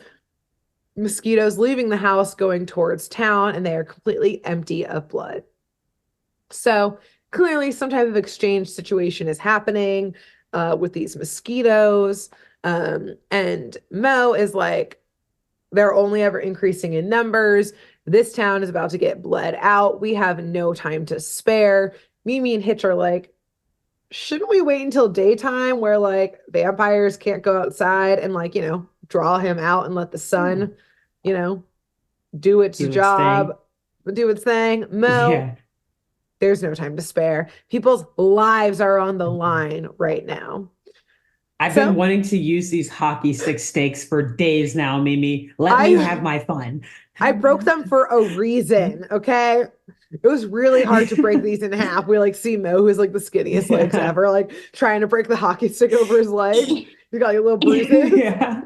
mosquitoes leaving the house going towards town, and they are completely empty of blood. So clearly, some type of exchange situation is happening with these mosquitoes. And Mo is like, they're only ever increasing in numbers. This town is about to get bled out. We have no time to spare. Mimi and Hitch are like, shouldn't we wait until daytime where like vampires can't go outside and like, draw him out and let the Yeah. sun, you know, do its Do its thing. job, do its thing? Mo, Yeah. there's no time to spare. People's lives are on the line right now. I've been So wanting to use these hockey stick stakes for days now, Mimi. Let me I have my fun. I broke them for a reason, okay? It was really hard to break these in half. We like see Mo, who's like the skinniest legs Yeah. ever, like trying to break the hockey stick over his leg. You got your little bruises. Yeah.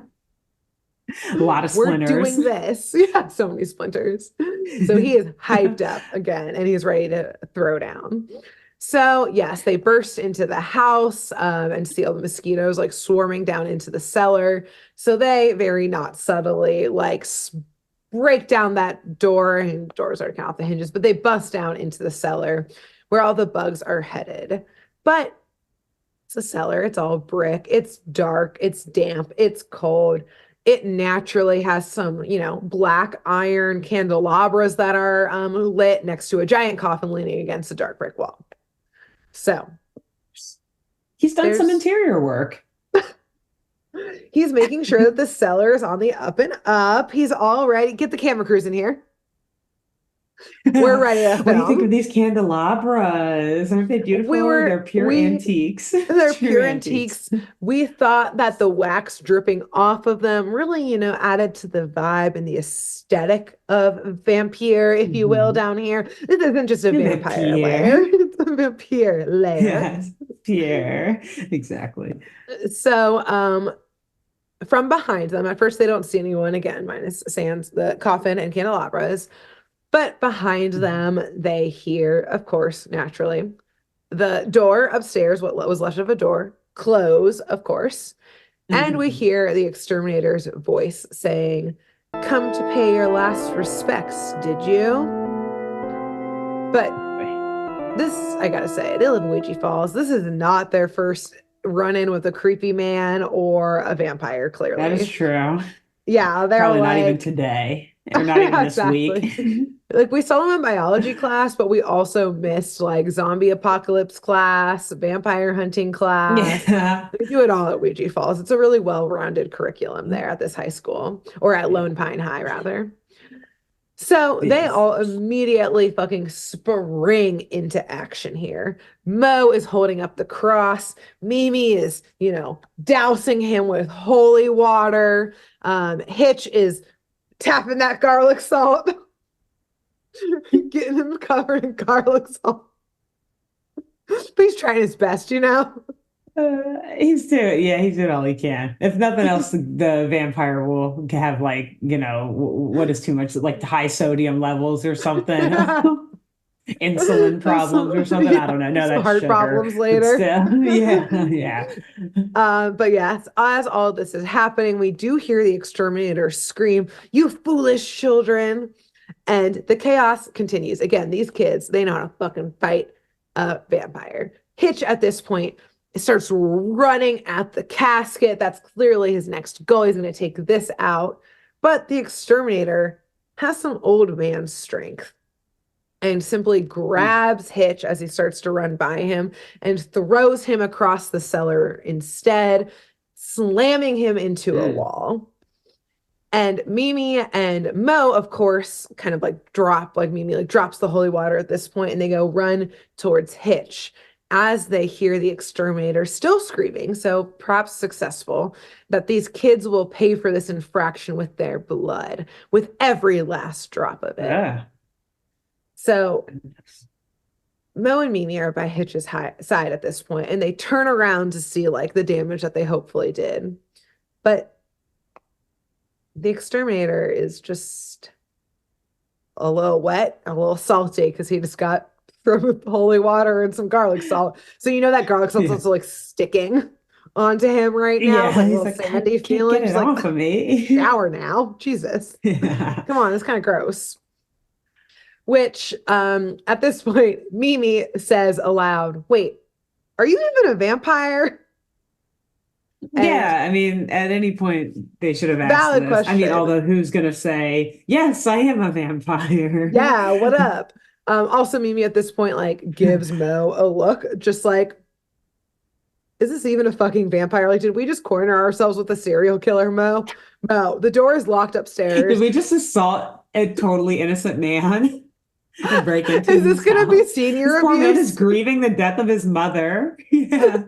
A lot of We're splinters. doing this. Yeah, so many splinters. So he is hyped up again and he's ready to throw down. So, yes, they burst into the house and see all the mosquitoes like swarming down into the cellar. So they very not subtly like break down that door, and doors are kind of off the hinges, but they bust down into the cellar where all the bugs are headed. But it's a cellar, it's all brick, it's dark, it's damp, it's cold. It naturally has some, black iron candelabras that are lit next to a giant coffin leaning against a dark brick wall. So He's done some there's interior work. he's making sure that the cellar is on the up and up. He's all ready. Get the camera crews in here. We're ready to What do you think of film. these candelabras? Aren't they We beautiful? were They're pure we antiques. They're True pure antiques. antiques. We thought that the wax dripping off of them really, added to the vibe and the aesthetic of vampire, if you will, Mhm. down here. This isn't just a The vampire lair, Pierre. it's a vampire lair. Yes, Pierre. Exactly. So, from behind them, at first they don't see anyone again, minus Sans, the coffin, and candelabras. But behind Mhm. them, they hear, of course, naturally, the door upstairs, what was left of a door, close, of course. And we Mhm. hear the exterminator's voice saying, "Come to pay your last respects, did you?" But this, I gotta say, they live in Ouija Falls. This is not their first run in with a creepy man or a vampire, That is clearly. true. Yeah, they're Probably not even like, today, or not even yeah, this week. exactly. Like we saw them in biology class, but we also missed like zombie apocalypse class, vampire hunting class. Yeah. We do it all at Ouija Falls. It's a really well-rounded curriculum there at this high school, or at Yeah. Lone Pine High, rather. So they Yes. all immediately fucking spring into action here. Mo is holding up the cross. Mimi is, dousing him with holy water. Hitch is tapping that garlic salt, getting him covered in garlic salt. But he's trying his best. He's doing all he can. If nothing else, the vampire will have like, what is too much, like high sodium levels or something, insulin problems or something. I Yeah, don't know. No, some that's heart sugar, problems but later. still, yeah, yeah. But yes, as all this is happening, we do hear the exterminator scream, "You foolish children!" And the chaos continues. Again, these kids, they know how to fucking fight a vampire. Hitch at this point starts running at the casket. That's clearly his next goal. He's going to take this out. But the exterminator has some old man strength and simply grabs Hitch as he starts to run by him and throws him across the cellar instead, slamming him into a Mm. wall. And Mimi and Mo, of course, kind of like drop, like Mimi like drops the holy water at this point, and they go run towards Hitch. as they hear the exterminator still screaming, so perhaps successful, that these kids will pay for this infraction with their blood, with every last drop of it. So Mo and Mimi are by Hitch's side at this point, and they turn around to see like the damage that they hopefully did. But the exterminator is just a little wet, a little salty because he just got from holy water and some garlic salt. So you know that garlic salt's also like sticking onto him right now. Yeah, like a he's little like, sandy can't feeling. get it She's off like, of me. shower now. Jesus. Yeah. Come on, it's kind of gross. Which at this point, Mimi says aloud, wait, are you even a vampire? And Yeah, I mean, at any point they should have asked valid this. I mean, question. although who's gonna say, yes, I am a vampire? Yeah, what up? Also, Mimi at this point like gives Mo a look, just like, is this even a fucking vampire? Like, did we just corner ourselves with a serial killer, Mo? Mo, the door is locked Did upstairs. we just assault a totally innocent man and break into Is this his gonna be house? senior This poor man is abuse? grieving the death of his mother. Yeah.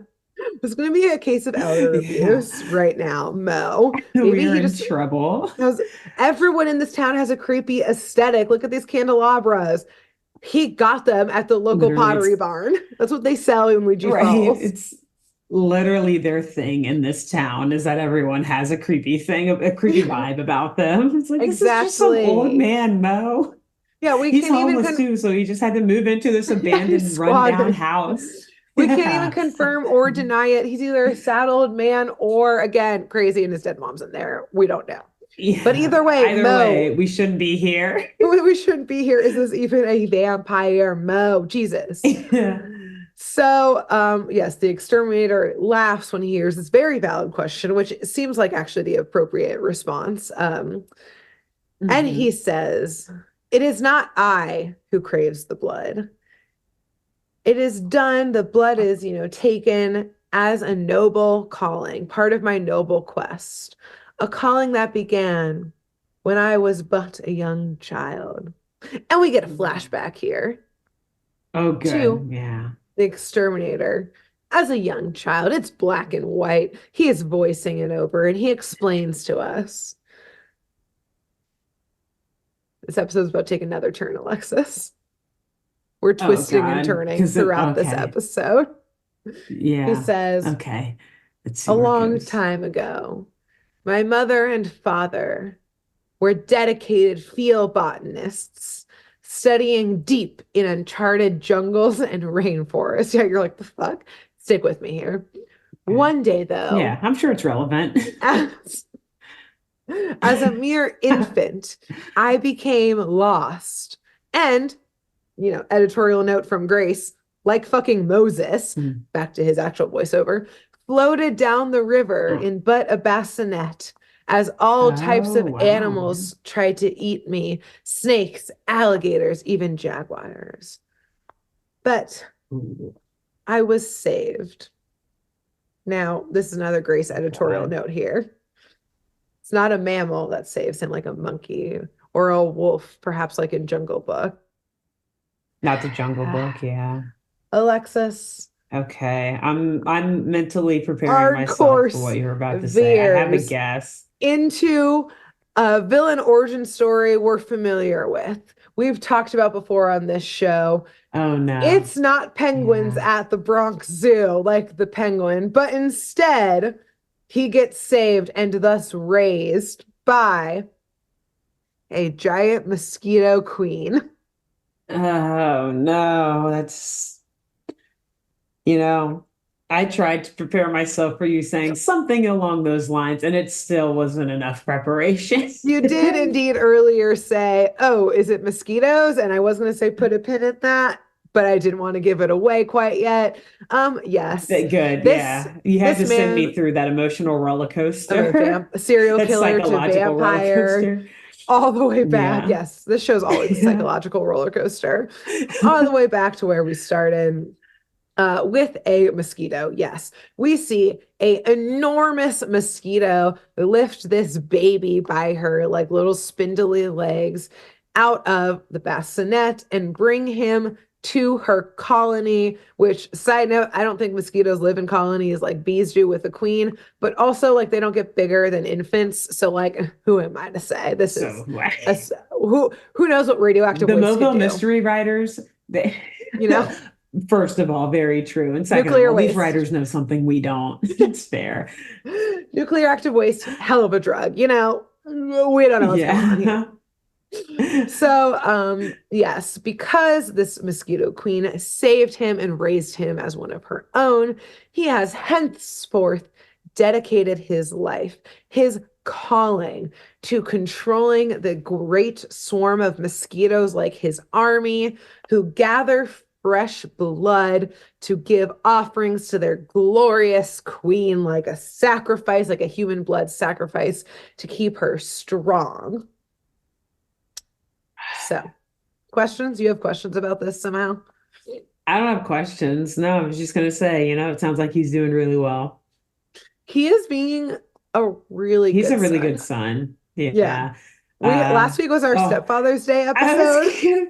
It's gonna be a case of elder Yeah. abuse right now, Mo. Maybe We are he in just trouble. has everyone in this town has a creepy aesthetic. Look at these candelabras. He got them at the local Literally, pottery barn. That's what they sell in Ouija right. Falls. It's literally their thing in this town is that everyone has a creepy thing, a creepy vibe about them. It's like, this is just some old Exactly. man, Mo. Yeah, we He's can't even homeless too, so he just had to move into this yeah, he's abandoned, rundown squatted. house. We can't even Yeah. confirm or deny it. He's either a sad old man or, again, crazy and his dead mom's in there. We don't know. But Yeah. either way, Either way, Mo, we shouldn't be here. we shouldn't be here. Is this even a vampire? Mo, Jesus. Yeah. So, yes, the exterminator laughs when he hears this very valid question, which seems like actually the appropriate response. And he Mhm. says, it is not I who craves the blood. It is done. The blood is, taken as a noble calling, part of my noble quest, a calling that began when I was but a young child. And we get a flashback here Oh, good. to Yeah. the exterminator as a young child. It's black and white. He is voicing it over and he explains to us. This episode's about to take another turn, Alexis. We're Oh, twisting and God. turning throughout this Okay. episode. He Yeah. says, Okay. Let's a see where it long goes. time ago, my mother and father were dedicated field botanists studying deep in uncharted jungles and rainforests. Yeah, you're like, the fuck? Stick with me here. Okay. One day, Yeah, though, I'm sure it's relevant. as, as a mere infant, I became lost. And, editorial note from Grace, like fucking Moses, Hmm. back to his actual voiceover, floated down the river in but a bassinet as all types Oh, of wow. animals tried to eat me, snakes, alligators, even jaguars. But Ooh, I was saved. Now, this is another Grace editorial God. note here. It's not a mammal that saves him like a monkey or a wolf, perhaps like in Jungle Book. Not the Jungle Book, yeah. Alexis, Okay. I'm mentally preparing our myself for course what you're about to say. I have a veers guess. into a villain origin story we're familiar with. We've talked about before on this show. Oh no. It's not penguins Yeah. at the Bronx Zoo like the penguin, but instead he gets saved and thus raised by a giant mosquito queen. Oh no. You know, I tried to prepare myself for you saying something along those lines, and it still wasn't enough preparation. You did indeed earlier say, oh, is it mosquitoes? And I was going to say put a pin in that, but I didn't want to give it away quite yet. Yes, Good, this yeah. You had this to send me man through that emotional roller of coaster, a serial that killer to psychological roller vampire, coaster. all the way back. Yeah. Yes, this show's always a Yeah. psychological roller coaster, all the way back to where we started. With a mosquito, yes. We see a enormous mosquito lift this baby by her like little spindly legs out of the bassinet and bring him to her colony, which, side note, I don't think mosquitoes live in colonies like bees do with the queen, but also like they don't get bigger than infants. So like, who am I to say? This is So a, who knows what radioactive the waste could Moville do, mystery writers, they you know? first of all, very true. And second of Nuclear all, these waste. writers know something we don't. It's fair. Nuclear active waste, hell of a drug, you know? We don't know what's going on here. Yeah. So, yes, because this mosquito queen saved him and raised him as one of her own, he has henceforth dedicated his life, his calling, to controlling the great swarm of mosquitoes like his army, who gather fresh blood to give offerings to their glorious queen, like a sacrifice, like a human blood sacrifice to keep her strong. So, questions? You have questions about this somehow? I don't have questions. No, I was just going to say, it sounds like he's doing really well. He is being a really He's good a really son. good son. Yeah. Yeah. Last week was our Stepfather's Day episode.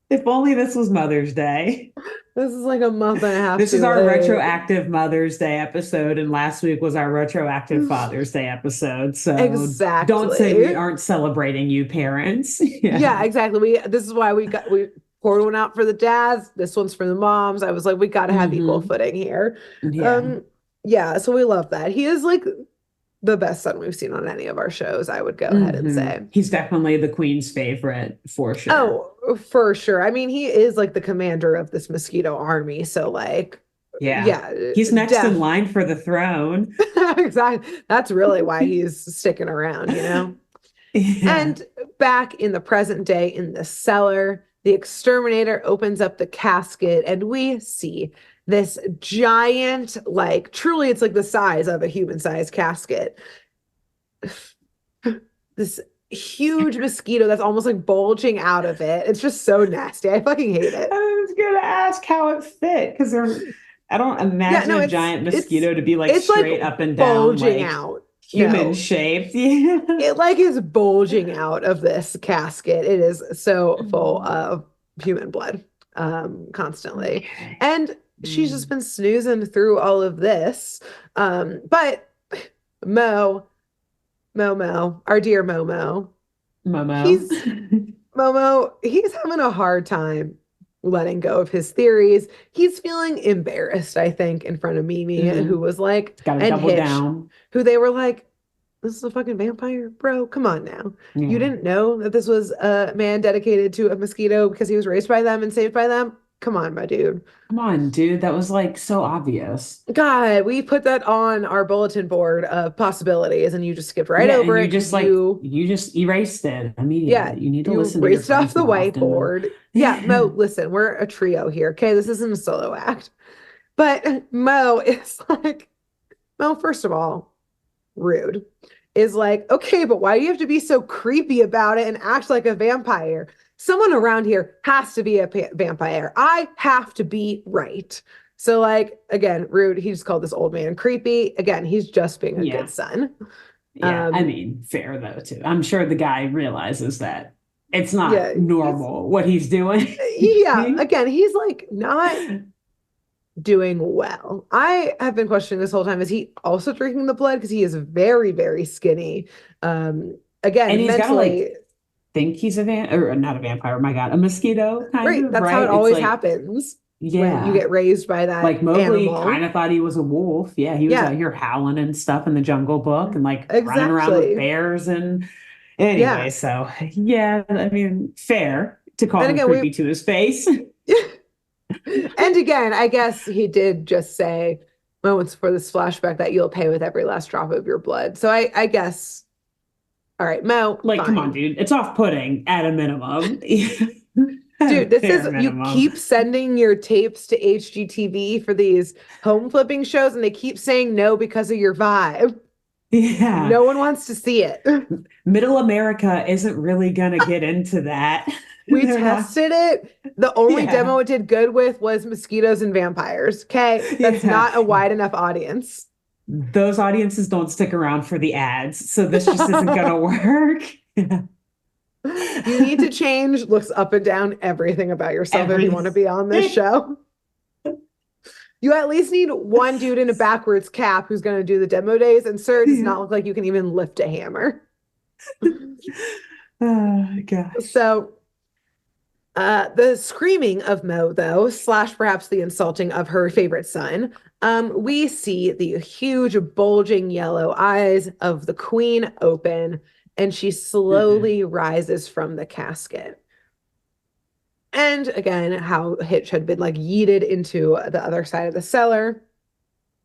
If only this was Mother's Day. This is like a month and a half. This is our retroactive Mother's Day episode, and last week was our retroactive Father's Day episode. So exactly. Don't say we aren't celebrating you, parents. Yeah, exactly. This is why we poured one out for the dads. This one's for the moms. I was like, we got to have equal footing here. Yeah. So we love that. He is like the best son we've seen on any of our shows, I would go ahead and say. He's definitely the queen's favorite for sure. Oh, for sure. I mean, he is like the commander of this mosquito army. So like, yeah, he's next in line for the throne. Exactly. That's really why he's sticking around, Yeah. And back in the present day in the cellar, the exterminator opens up the casket and we see this giant, like truly it's like the size of a human-sized casket. This huge mosquito that's almost like bulging out of it. It's just so nasty. I fucking hate it. I was gonna ask how it fit because I don't imagine a giant mosquito to be like straight up and down, bulging out, human shaped. Yeah, it like is bulging out of this casket. It is so full of human blood, constantly, and she's just been snoozing through all of this. But Momo, our dear Momo, he's having a hard time letting go of his theories. He's feeling embarrassed, I think, in front of Mimi, who was like, and Hitch, who they were like, this is a fucking vampire, bro. Come on now. Yeah. You didn't know that this was a man dedicated to a mosquito because he was raised by them and saved by them? Come on, my dude. Come on, dude. That was like so obvious. God, we put that on our bulletin board of possibilities and you just skipped right over it. You just erased it immediately. Yeah, you need to listen to your friends off the whiteboard. Yeah, Mo, listen, we're a trio here. Okay, this isn't a solo act. But Mo is like, Mo, first of all, rude. Is like, okay, but why do you have to be so creepy about it and act like a vampire? Someone around here has to be a vampire. I have to be right. So like, again, rude. He just called this old man creepy. Again, he's just being a good son. Yeah, I mean, fair though, too. I'm sure the guy realizes that it's not normal what he's doing. Yeah, again, he's like not doing well. I have been questioning this whole time. Is he also drinking the blood? Because he is very, very skinny. Again, and he's mentally... think he's a not a vampire, my God, a mosquito kind of, that's how it always happens. When you get raised by that. Like Mowgli kind of thought he was a wolf. Yeah, he was out here howling and stuff in the Jungle Book and like running around with bears and anyway, so yeah, I mean, fair to call him creepy to his face. And again, I guess he did just say moments for this flashback that you'll pay with every last drop of your blood. So I guess, all right, Mo. Like, fine. Come on, dude. It's off-putting at a minimum. Dude, this is minimum. You keep sending your tapes to HGTV for these home flipping shows, and they keep saying no because of your vibe. Yeah. No one wants to see it. Middle America isn't really gonna get into that. We tested it. The only demo it did good with was mosquitoes and vampires. Okay. That's not a wide enough audience. Those audiences don't stick around for the ads. So this just isn't gonna work. You need to change, looks up and down everything about yourself if you want to Everything. be on this show. You at least need one dude in a backwards cap who's going to do the demo days. And sir, it does Yeah. not look like you can even lift a hammer. Oh gosh. So the screaming of Mo, though, slash perhaps the insulting of her favorite son, we see the huge bulging yellow eyes of the queen open, and she Mm-mm. slowly rises from the casket. And again, how Hitch had been like yeeted into the other side of the cellar.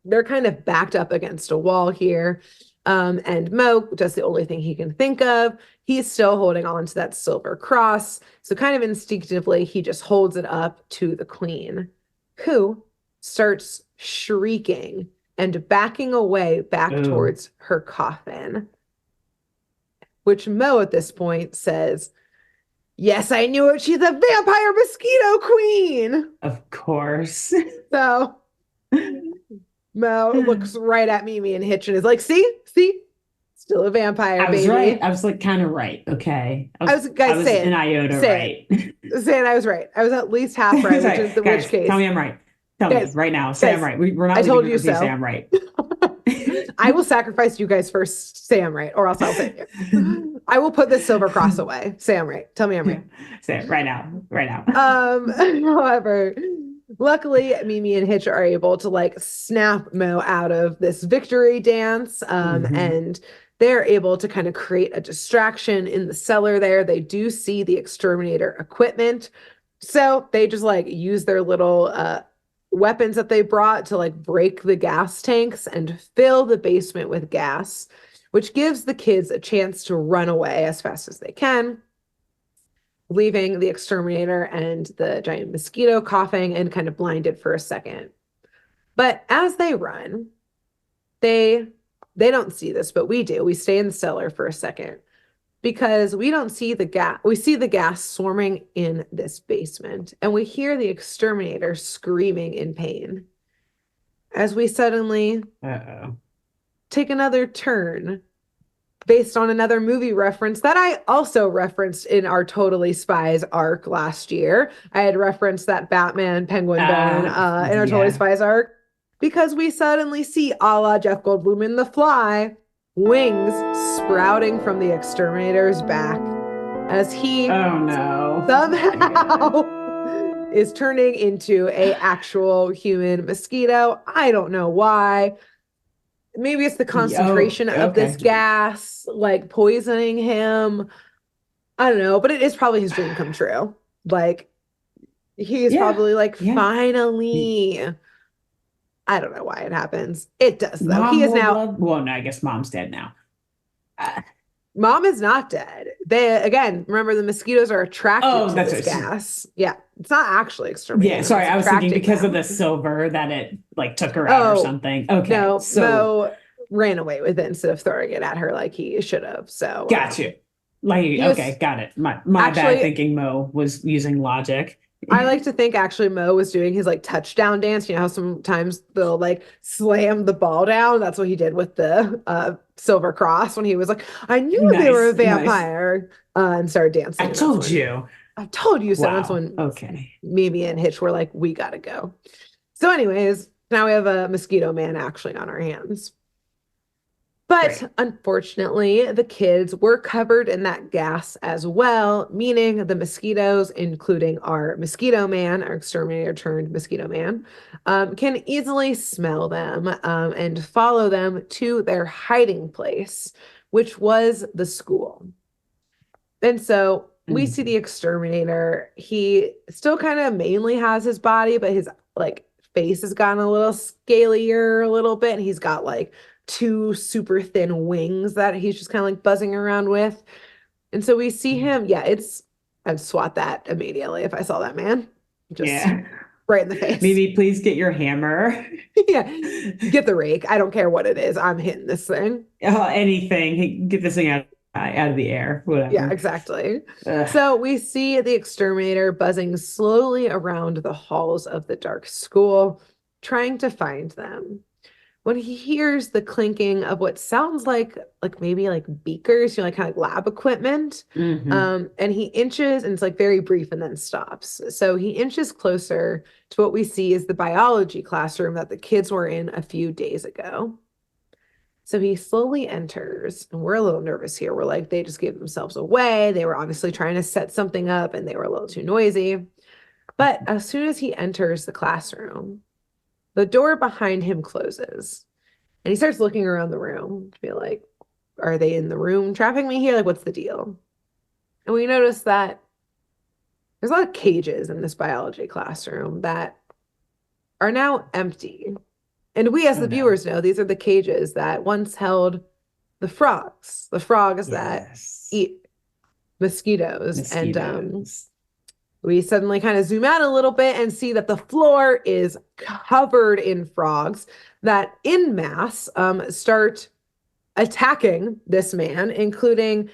They're kind of backed up against a wall here. And Mo does the only thing he can think of. He's still holding on to that silver cross. So, kind of instinctively, he just holds it up to the queen, who starts shrieking and backing away back Oh, towards her coffin, which Mo at this point says, "Yes, I knew it. She's a vampire mosquito queen." of course. So, Mo looks right at Mimi and Hitch and is like, see, still a vampire, I was right. baby. I was like kind of right. Okay. I was, I guys, was say an it, iota say right. it, say it. I was right. I was at least half right, which is Sorry, the which guys, tell case, me I'm right. Tell me guys, right now. Say I'm guys. right. We're I not leaving told here you until you say so. I'm right. I will sacrifice you guys first. Say I'm right, or else I'll say you. I will put this silver cross away. Say I'm right. Tell me I'm right. Say it right now. Right now. However, luckily, Mimi and Hitch are able to like snap Mo out of this victory dance. Hmm. And they're able to kind of create a distraction in the cellar there. They do see the exterminator equipment. So they just like use their little weapons that they brought to like break the gas tanks and fill the basement with gas, which gives the kids a chance to run away as fast as they can, leaving the exterminator and the giant mosquito coughing and kind of blinded for a second. But as they run, they they don't see this, but we do. We stay in the cellar for a second because we don't see the gas. We see the gas swarming in this basement, and we hear the exterminator screaming in pain as we suddenly Uh-oh. take another turn based on another movie reference that I also referenced in our Totally Spies arc last year. I had referenced that Batman Penguin Bone in our Totally Yeah. Spies arc because we suddenly see a la Jeff Goldblum in The Fly, wings sprouting from the exterminator's back as he Oh no. Oh my somehow God. is turning into a actual human mosquito. I don't know why. Maybe it's the Oh, concentration of this okay. gas, like poisoning him. I don't know, but it is probably his dream come true. Like he's Yeah. probably like, Yeah. finally. I don't know why it happens. It does though. He Mom is will now, love. Well, no, I guess mom's dead now. Uh, mom is not dead. They again, remember the mosquitoes are attracted oh, to that's this right. gas. Yeah. It's not actually Yeah, exterminating them, sorry. it's I was thinking attracting because of them. the silver that it like took her out or Oh, something. Okay. no, So Mo ran away with it instead of throwing it at her like he should have. So got you. Like, he okay, was got it. My bad actually, thinking Mo was using logic. I like to think actually Mo was doing his like touchdown dance. You know how sometimes they'll like slam the ball down? That's what he did with the silver cross when he was like, I knew they were a Nice, nice. vampire, and started I dancing. And that's told when you. I told you so. That's Wow. when Okay. Mimi and Hitch were like, we gotta go. So, anyways, now we have a mosquito man actually on our hands. Great. But unfortunately, the kids were covered in that gas as well, meaning the mosquitoes, including our mosquito man, our exterminator turned mosquito man, can easily smell them and follow them to their hiding place, which was the school. And so we see the Mhm. exterminator. He still kind of mainly has his body, but his like face has gotten a little scalier a little bit. And he's got like two super thin wings that he's just kind of like buzzing around with. And so we see him. Yeah, it's I'd swat that immediately if I saw that man. Just Yeah. right in the face. Maybe please get your hammer. Yeah. Get the rake. I don't care what it is. I'm hitting this thing. Anything. Hey, get this thing out of the air. Yeah, Whatever. exactly. Ugh. So we see the exterminator buzzing slowly around the halls of the dark school, trying to find them. when he hears the clinking of what sounds like maybe like beakers, like kind of lab equipment. And he inches, and it's like very brief and then stops. So he inches closer to what we see is the biology classroom that the kids were in a few days ago. So he slowly enters, and we're a little nervous here. We're like, they just gave themselves away. They were obviously trying to set something up and they were a little too noisy. But as soon as he enters the classroom, the door behind him closes. And he starts looking around the room to be like, are they in the room trapping me here? Like, what's the deal? And we notice that there's a lot of cages in this biology classroom that are now empty. And we, as the viewers, know these are the cages that once held the frogs that eat mosquitoes. And we suddenly kind of zoom out a little bit and see that the floor is covered in frogs that in mass start attacking this man, including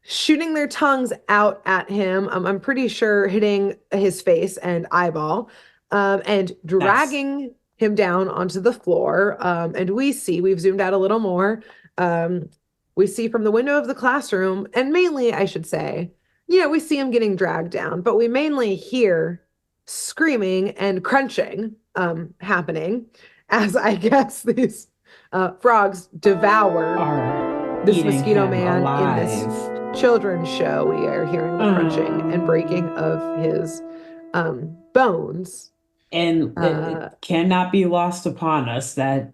shooting their tongues out at him. I'm pretty sure hitting his face and eyeball, and dragging him down onto the floor. And we've zoomed out a little more. We see from the window of the classroom, and mainly, I should say, we see him getting dragged down, but we mainly hear screaming and crunching happening as I guess these frogs devour this mosquito man alive. In this children's show. We are hearing the crunching and breaking of his bones. And it cannot be lost upon us that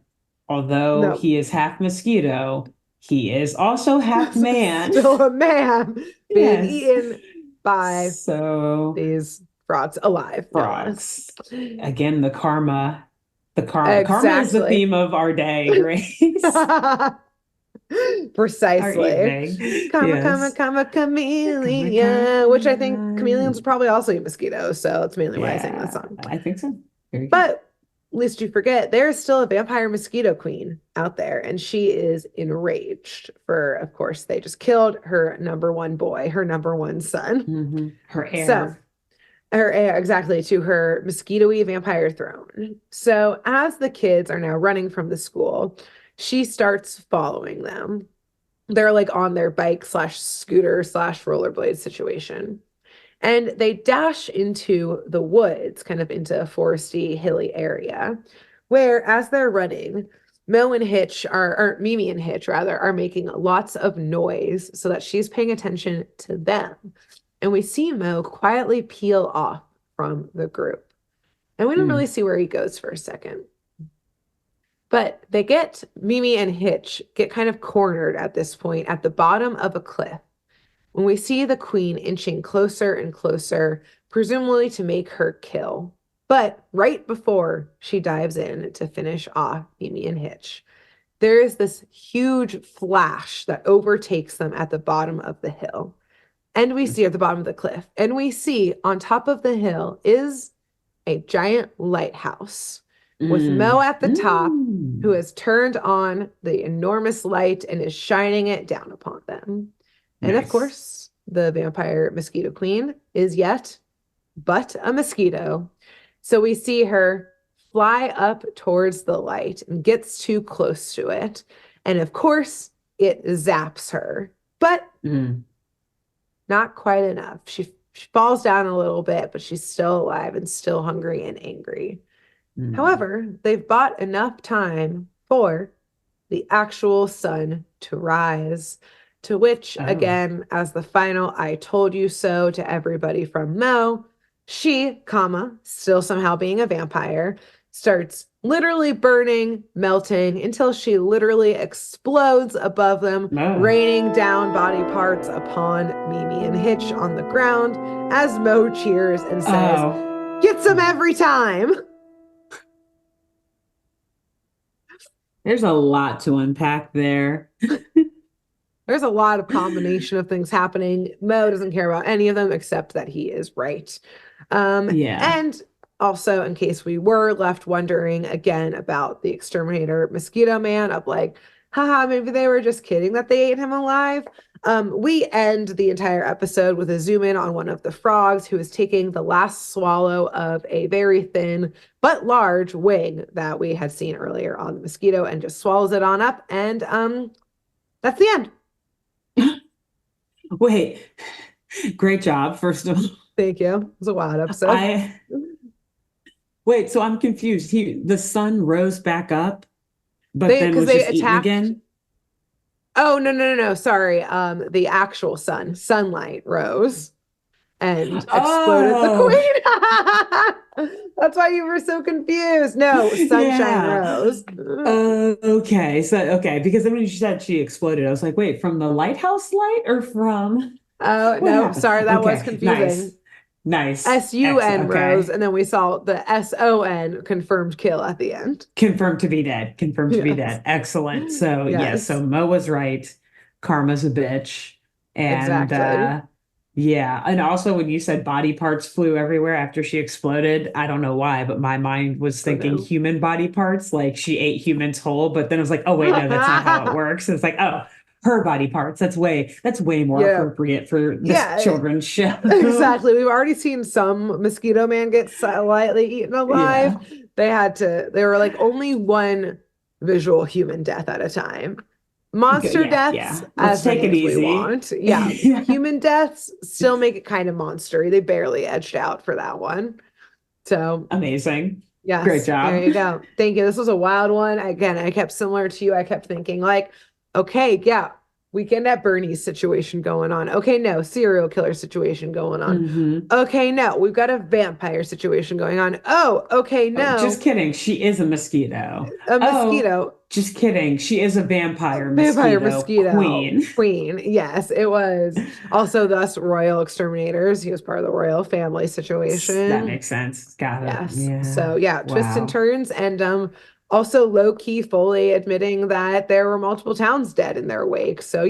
although he is half mosquito, he is also half man. Still a man being eaten by these frogs alive. Frogs. Again, the karma. Karma is the theme of our day, Grace. Precisely. Karma, chameleon. Which I think chameleons would probably also eat mosquitoes. So it's mainly why I sing this song. I think so. But lest you forget, there is still a vampire mosquito queen out there, and she is enraged for, of course, they just killed her number one boy, her number one son. Her heir. So, her heir, exactly, to her mosquito-y vampire throne. So as the kids are now running from the school, she starts following them. They're like on their bike / scooter / rollerblade situation. And they dash into the woods, kind of into a foresty, hilly area, where as they're running, Mimi and Hitch are making lots of noise so that she's paying attention to them. And we see Mo quietly peel off from the group. And we don't really see where he goes for a second. But Mimi and Hitch get kind of cornered at this point at the bottom of a cliff, when we see the queen inching closer and closer, presumably to make her kill. But right before she dives in to finish off Mimi and Hitch, there is this huge flash that overtakes them at the bottom of the hill. And we see at the bottom of the cliff, and we see on top of the hill is a giant lighthouse with Mo at the top, who has turned on the enormous light and is shining it down upon them. And of course, the vampire mosquito queen is yet but a mosquito. So we see her fly up towards the light and gets too close to it. And of course, it zaps her, but not quite enough. She falls down a little bit, but she's still alive and still hungry and angry. However, they've bought enough time for the actual sun to rise. To which, again, as the final I told you so to everybody from Mo, she, still somehow being a vampire, starts literally burning, melting, until she literally explodes above them, raining down body parts upon Mimi and Hitch on the ground, as Mo cheers and says, "Gets them every time." There's a lot to unpack there. There's a lot of combination of things happening. Mo doesn't care about any of them except that he is right. And also, in case we were left wondering again about the exterminator mosquito man, of like, haha, maybe they were just kidding that they ate him alive. We end the entire episode with a zoom in on one of the frogs who is taking the last swallow of a very thin but large wing that we had seen earlier on the mosquito and just swallows it on up. And that's the end. Wait, great job, first of all. Thank you. It was a wild episode. I wait, so I'm confused. The sun rose back up, but then Because was they just eaten attacked. again. Oh, no, no, no, no. Sorry. The actual sunlight rose and exploded the Oh, queen. That's why you were so confused. No, sunshine yeah. rose. Okay. So, okay. Because then when you said she exploded, I was like, wait, from the lighthouse light or from Oh, what no, happened? sorry, that was Okay. Nice. confusing. Nice. SUN Excellent. rose, Okay. and then we saw the SON confirmed kill at the end. Confirmed to be dead. Confirmed to be Yes. dead. Excellent. So, yeah. So Yes, Mo was right. Karma's a bitch. And, exactly. yeah. And also, when you said body parts flew everywhere after she exploded, I don't know why, but my mind was Oh thinking no. human body parts, like she ate humans whole. But then I was like, oh, wait, no, that's not how it works. It's like, oh, her body parts. That's way more Yeah. appropriate for this Yeah, children's show. exactly. We've already seen some mosquito man get slightly eaten alive. Yeah. They were like only one visual human death at a time. Okay, Monster yeah, deaths, yeah. Let's as take many it as we easy. want. Yeah. Yeah. Human deaths still make it kind of monstery. They barely edged out for that one. So Amazing. Great yes, there job. you go. Thank you. This was a wild one. Again, I kept similar to you. I kept thinking like, okay, yeah, weekend at Bernie's situation going on. Okay, no, serial killer situation going on. Hmm. Okay, no, we've got a vampire situation going on. Oh, okay, Oh, just no, kidding. She is a mosquito. a Oh, mosquito. just kidding. She is a vampire Vampire mosquito mosquito queen. queen. Yes, it was also thus royal exterminators. He was part of the royal family That situation. makes sense. Got it. Yes. Yeah. So yeah, twists and Wow. turns, and also low key fully admitting that there were multiple towns dead in their wake. So,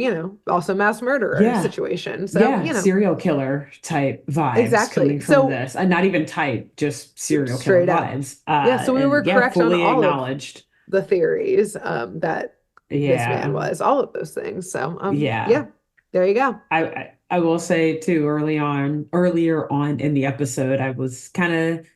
also mass murderer Yeah. situation. So, Yeah. Serial killer type vibes exactly. coming from So this. And not even type, just serial killer straight up. vibes. Yeah, so we were And yeah, correct on fully all of acknowledged. the theories that this man Yeah. was, all of those things. So Yeah. yeah, there you go. I will say too, earlier on in the episode, I was kind of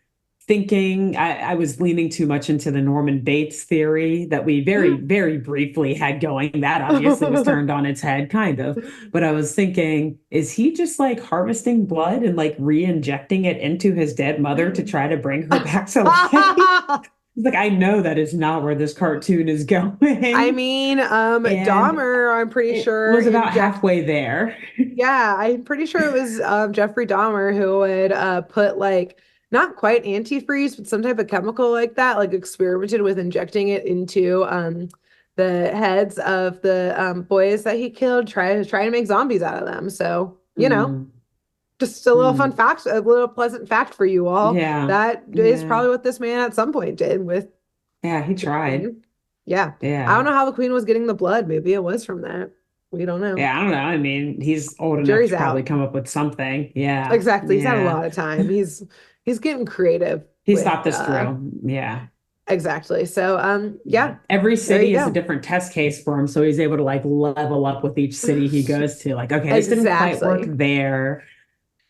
thinking I was leaning too much into the Norman Bates theory that we very, very briefly had going. That obviously was turned on its head, kind of. But I was thinking, is he just like harvesting blood and like re-injecting it into his dead mother to try to bring her back to life? Like, I know that is not where this cartoon is I going. mean, And Dahmer, I'm pretty it sure was about inject halfway there. yeah, I'm pretty sure it was Jeffrey Dahmer who would put like not quite antifreeze, but some type of chemical like that, like experimented with injecting it into the heads of the boys that he killed, try to make zombies out of them. So, Mm, just a little fun mm. fact, a little pleasant fact for you all. Yeah. That is Yeah. probably what this man at some point did with Yeah, he the tried. queen. Yeah. I don't Yeah. know how the queen was getting the blood. Maybe it was from that. We don't know. Yeah, I don't know. I mean, he's old enough Jury's to probably out. come up with something. Yeah. Exactly. He's had a Yeah. lot of time. He's getting creative He's with thought this through. Yeah. exactly. So Yeah. yeah, Every there you city is a go. different test case for him, so he's able to like level up with each city he goes to. Like, okay, this didn't quite work Exactly. there.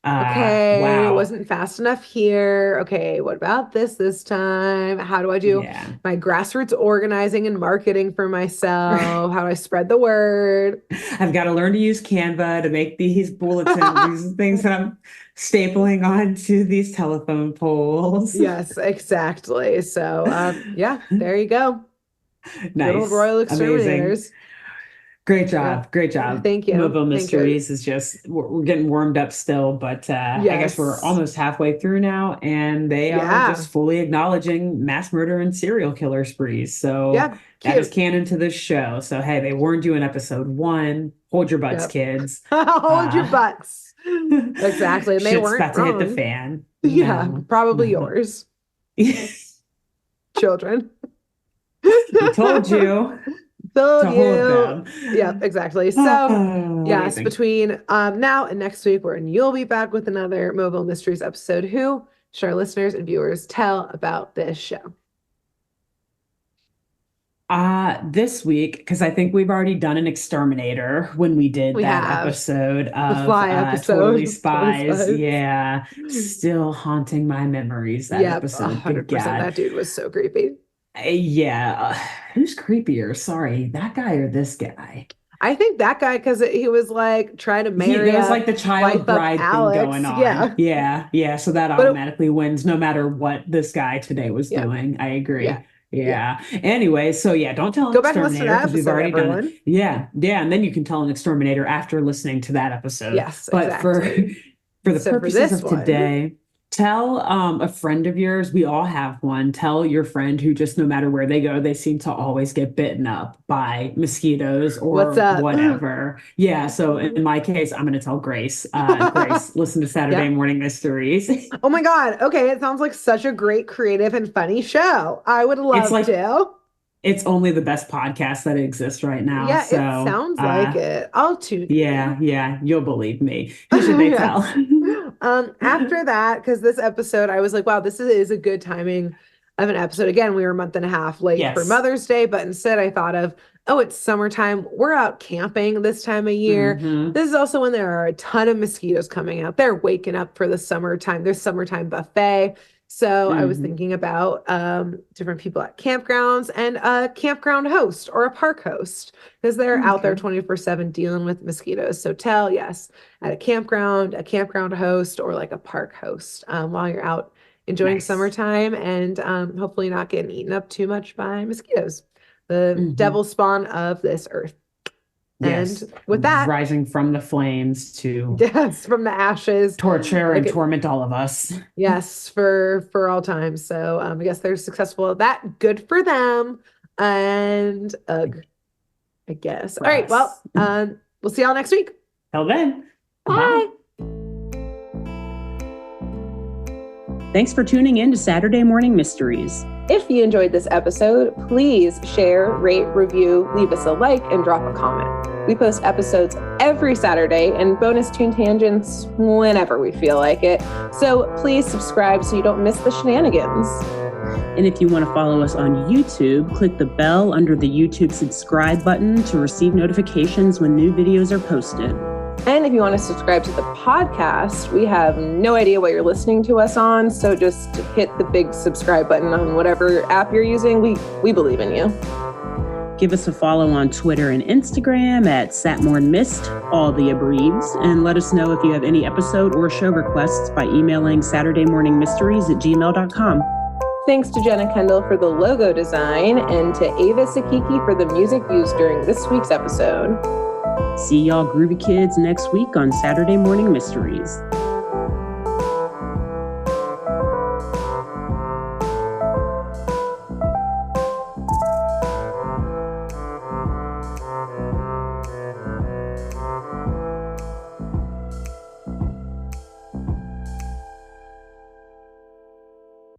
Okay, it Wow. wasn't fast enough here. Okay, what about this time? How do I do Yeah. my grassroots organizing and marketing for myself? How do I spread the word? I've got to learn to use Canva to make these bulletins, these things that I'm stapling onto these telephone poles. Yes, exactly. So yeah, there you go. Good old Nice. Royal Amazing. Exterminators. Great Yeah. job. Great job. Thank you. Moville Thank you. Mysteries is just, we're getting warmed up still, but I guess we're Yes. almost halfway through now, and they are Yeah. just fully acknowledging mass murder and serial killer sprees. So Yeah. that is Cute. canon to this show. So, hey, they warned you in episode one. Hold your butts, Yep. kids. Hold your Uh, butts. Exactly. And they shit's weren't about to hit the wrong. fan. Yeah. No, Probably no. yours, children. We told you Told to hold you. them. Yep, exactly. So, Oh, yes, amazing. between now and next week, when you'll be back with another Mobile Mysteries episode, who should our listeners and viewers tell about this show? This week, because I think we've already done an exterminator when we did We that have episode the of fly Totally episode. Totally Spies. Spies. Yeah. Still haunting my memories, that Yep, episode. Good 100%. God. That dude was so creepy. Yeah. Who's creepier? Sorry, that guy or this guy? I think that guy, because he was like trying to marry There was up, like the child wife up bride thing going Alex. on. Yeah. Yeah, yeah. So that But automatically wins no matter what this guy today was yeah, doing. I yeah, agree. yeah. Yeah. Anyway, so yeah, don't tell an Go back and listen to exterminator that because we've episode, already done it. everyone. Yeah, yeah. And then you can tell an exterminator after listening to that episode. Yes, But for exactly. for the So for purposes this of one, today, tell a friend of yours, we all have one. Tell your friend who just no matter where they go, they seem to always get bitten up by mosquitoes what's or up? whatever. Yeah. So in my case, I'm going to tell Grace. Grace, listen to Saturday Yeah. Morning Mysteries. Oh my God. Okay. It sounds like such a great, creative, and funny show. I would It's love like to. it's only the best podcast that exists right now. Yeah, it So sounds like it. I'll tune yeah, in. yeah, you'll believe me. Who should they tell? Yes. After that, because this episode, I was like, wow, this is a good timing of an episode. Again, we were a month and a half late for Yes. Mother's Day, but instead I thought of, oh, it's summertime. We're out camping this time of year. Hmm. This is also when there are a ton of mosquitoes coming out. They're waking up for the summertime. There's summertime buffet. So I was Hmm. thinking about different people at campgrounds and a campground host or a park host because they're out there Okay. 24/7 dealing with mosquitoes. So yes, at a campground host, or like a park host while you're out enjoying Nice. summertime and hopefully not getting eaten up too much by mosquitoes, the Hmm. devil spawn of this earth. And Yes. with that, Rising from the flames to yes, from the ashes, torture like and it, torment all of us. yes, for all time. So I guess they're successful at that. Good for them. And I guess. All For right, well, us. we'll see y'all next week. Till then, bye. Bye. Thanks for tuning in to Saturday Morning Mysteries. If you enjoyed this episode, please share, rate, review, leave us a like, and drop a comment. We post episodes every Saturday and bonus tune tangents whenever we feel like it. So please subscribe so you don't miss the shenanigans. And if you want to follow us on YouTube, click the bell under the YouTube subscribe button to receive notifications when new videos are posted. And if you want to subscribe to the podcast, we have no idea what you're listening to us on. So just hit the big subscribe button on whatever app you're using. We believe in you. Give us a follow on Twitter and Instagram at SatmornMist, all the abreves, and let us know if you have any episode or show requests by emailing SaturdayMorningMysteries@gmail.com. Thanks to Jenna Kendall for the logo design and to Ava Sakiki for the music used during this week's episode. See y'all groovy kids next week on Saturday Morning Mysteries.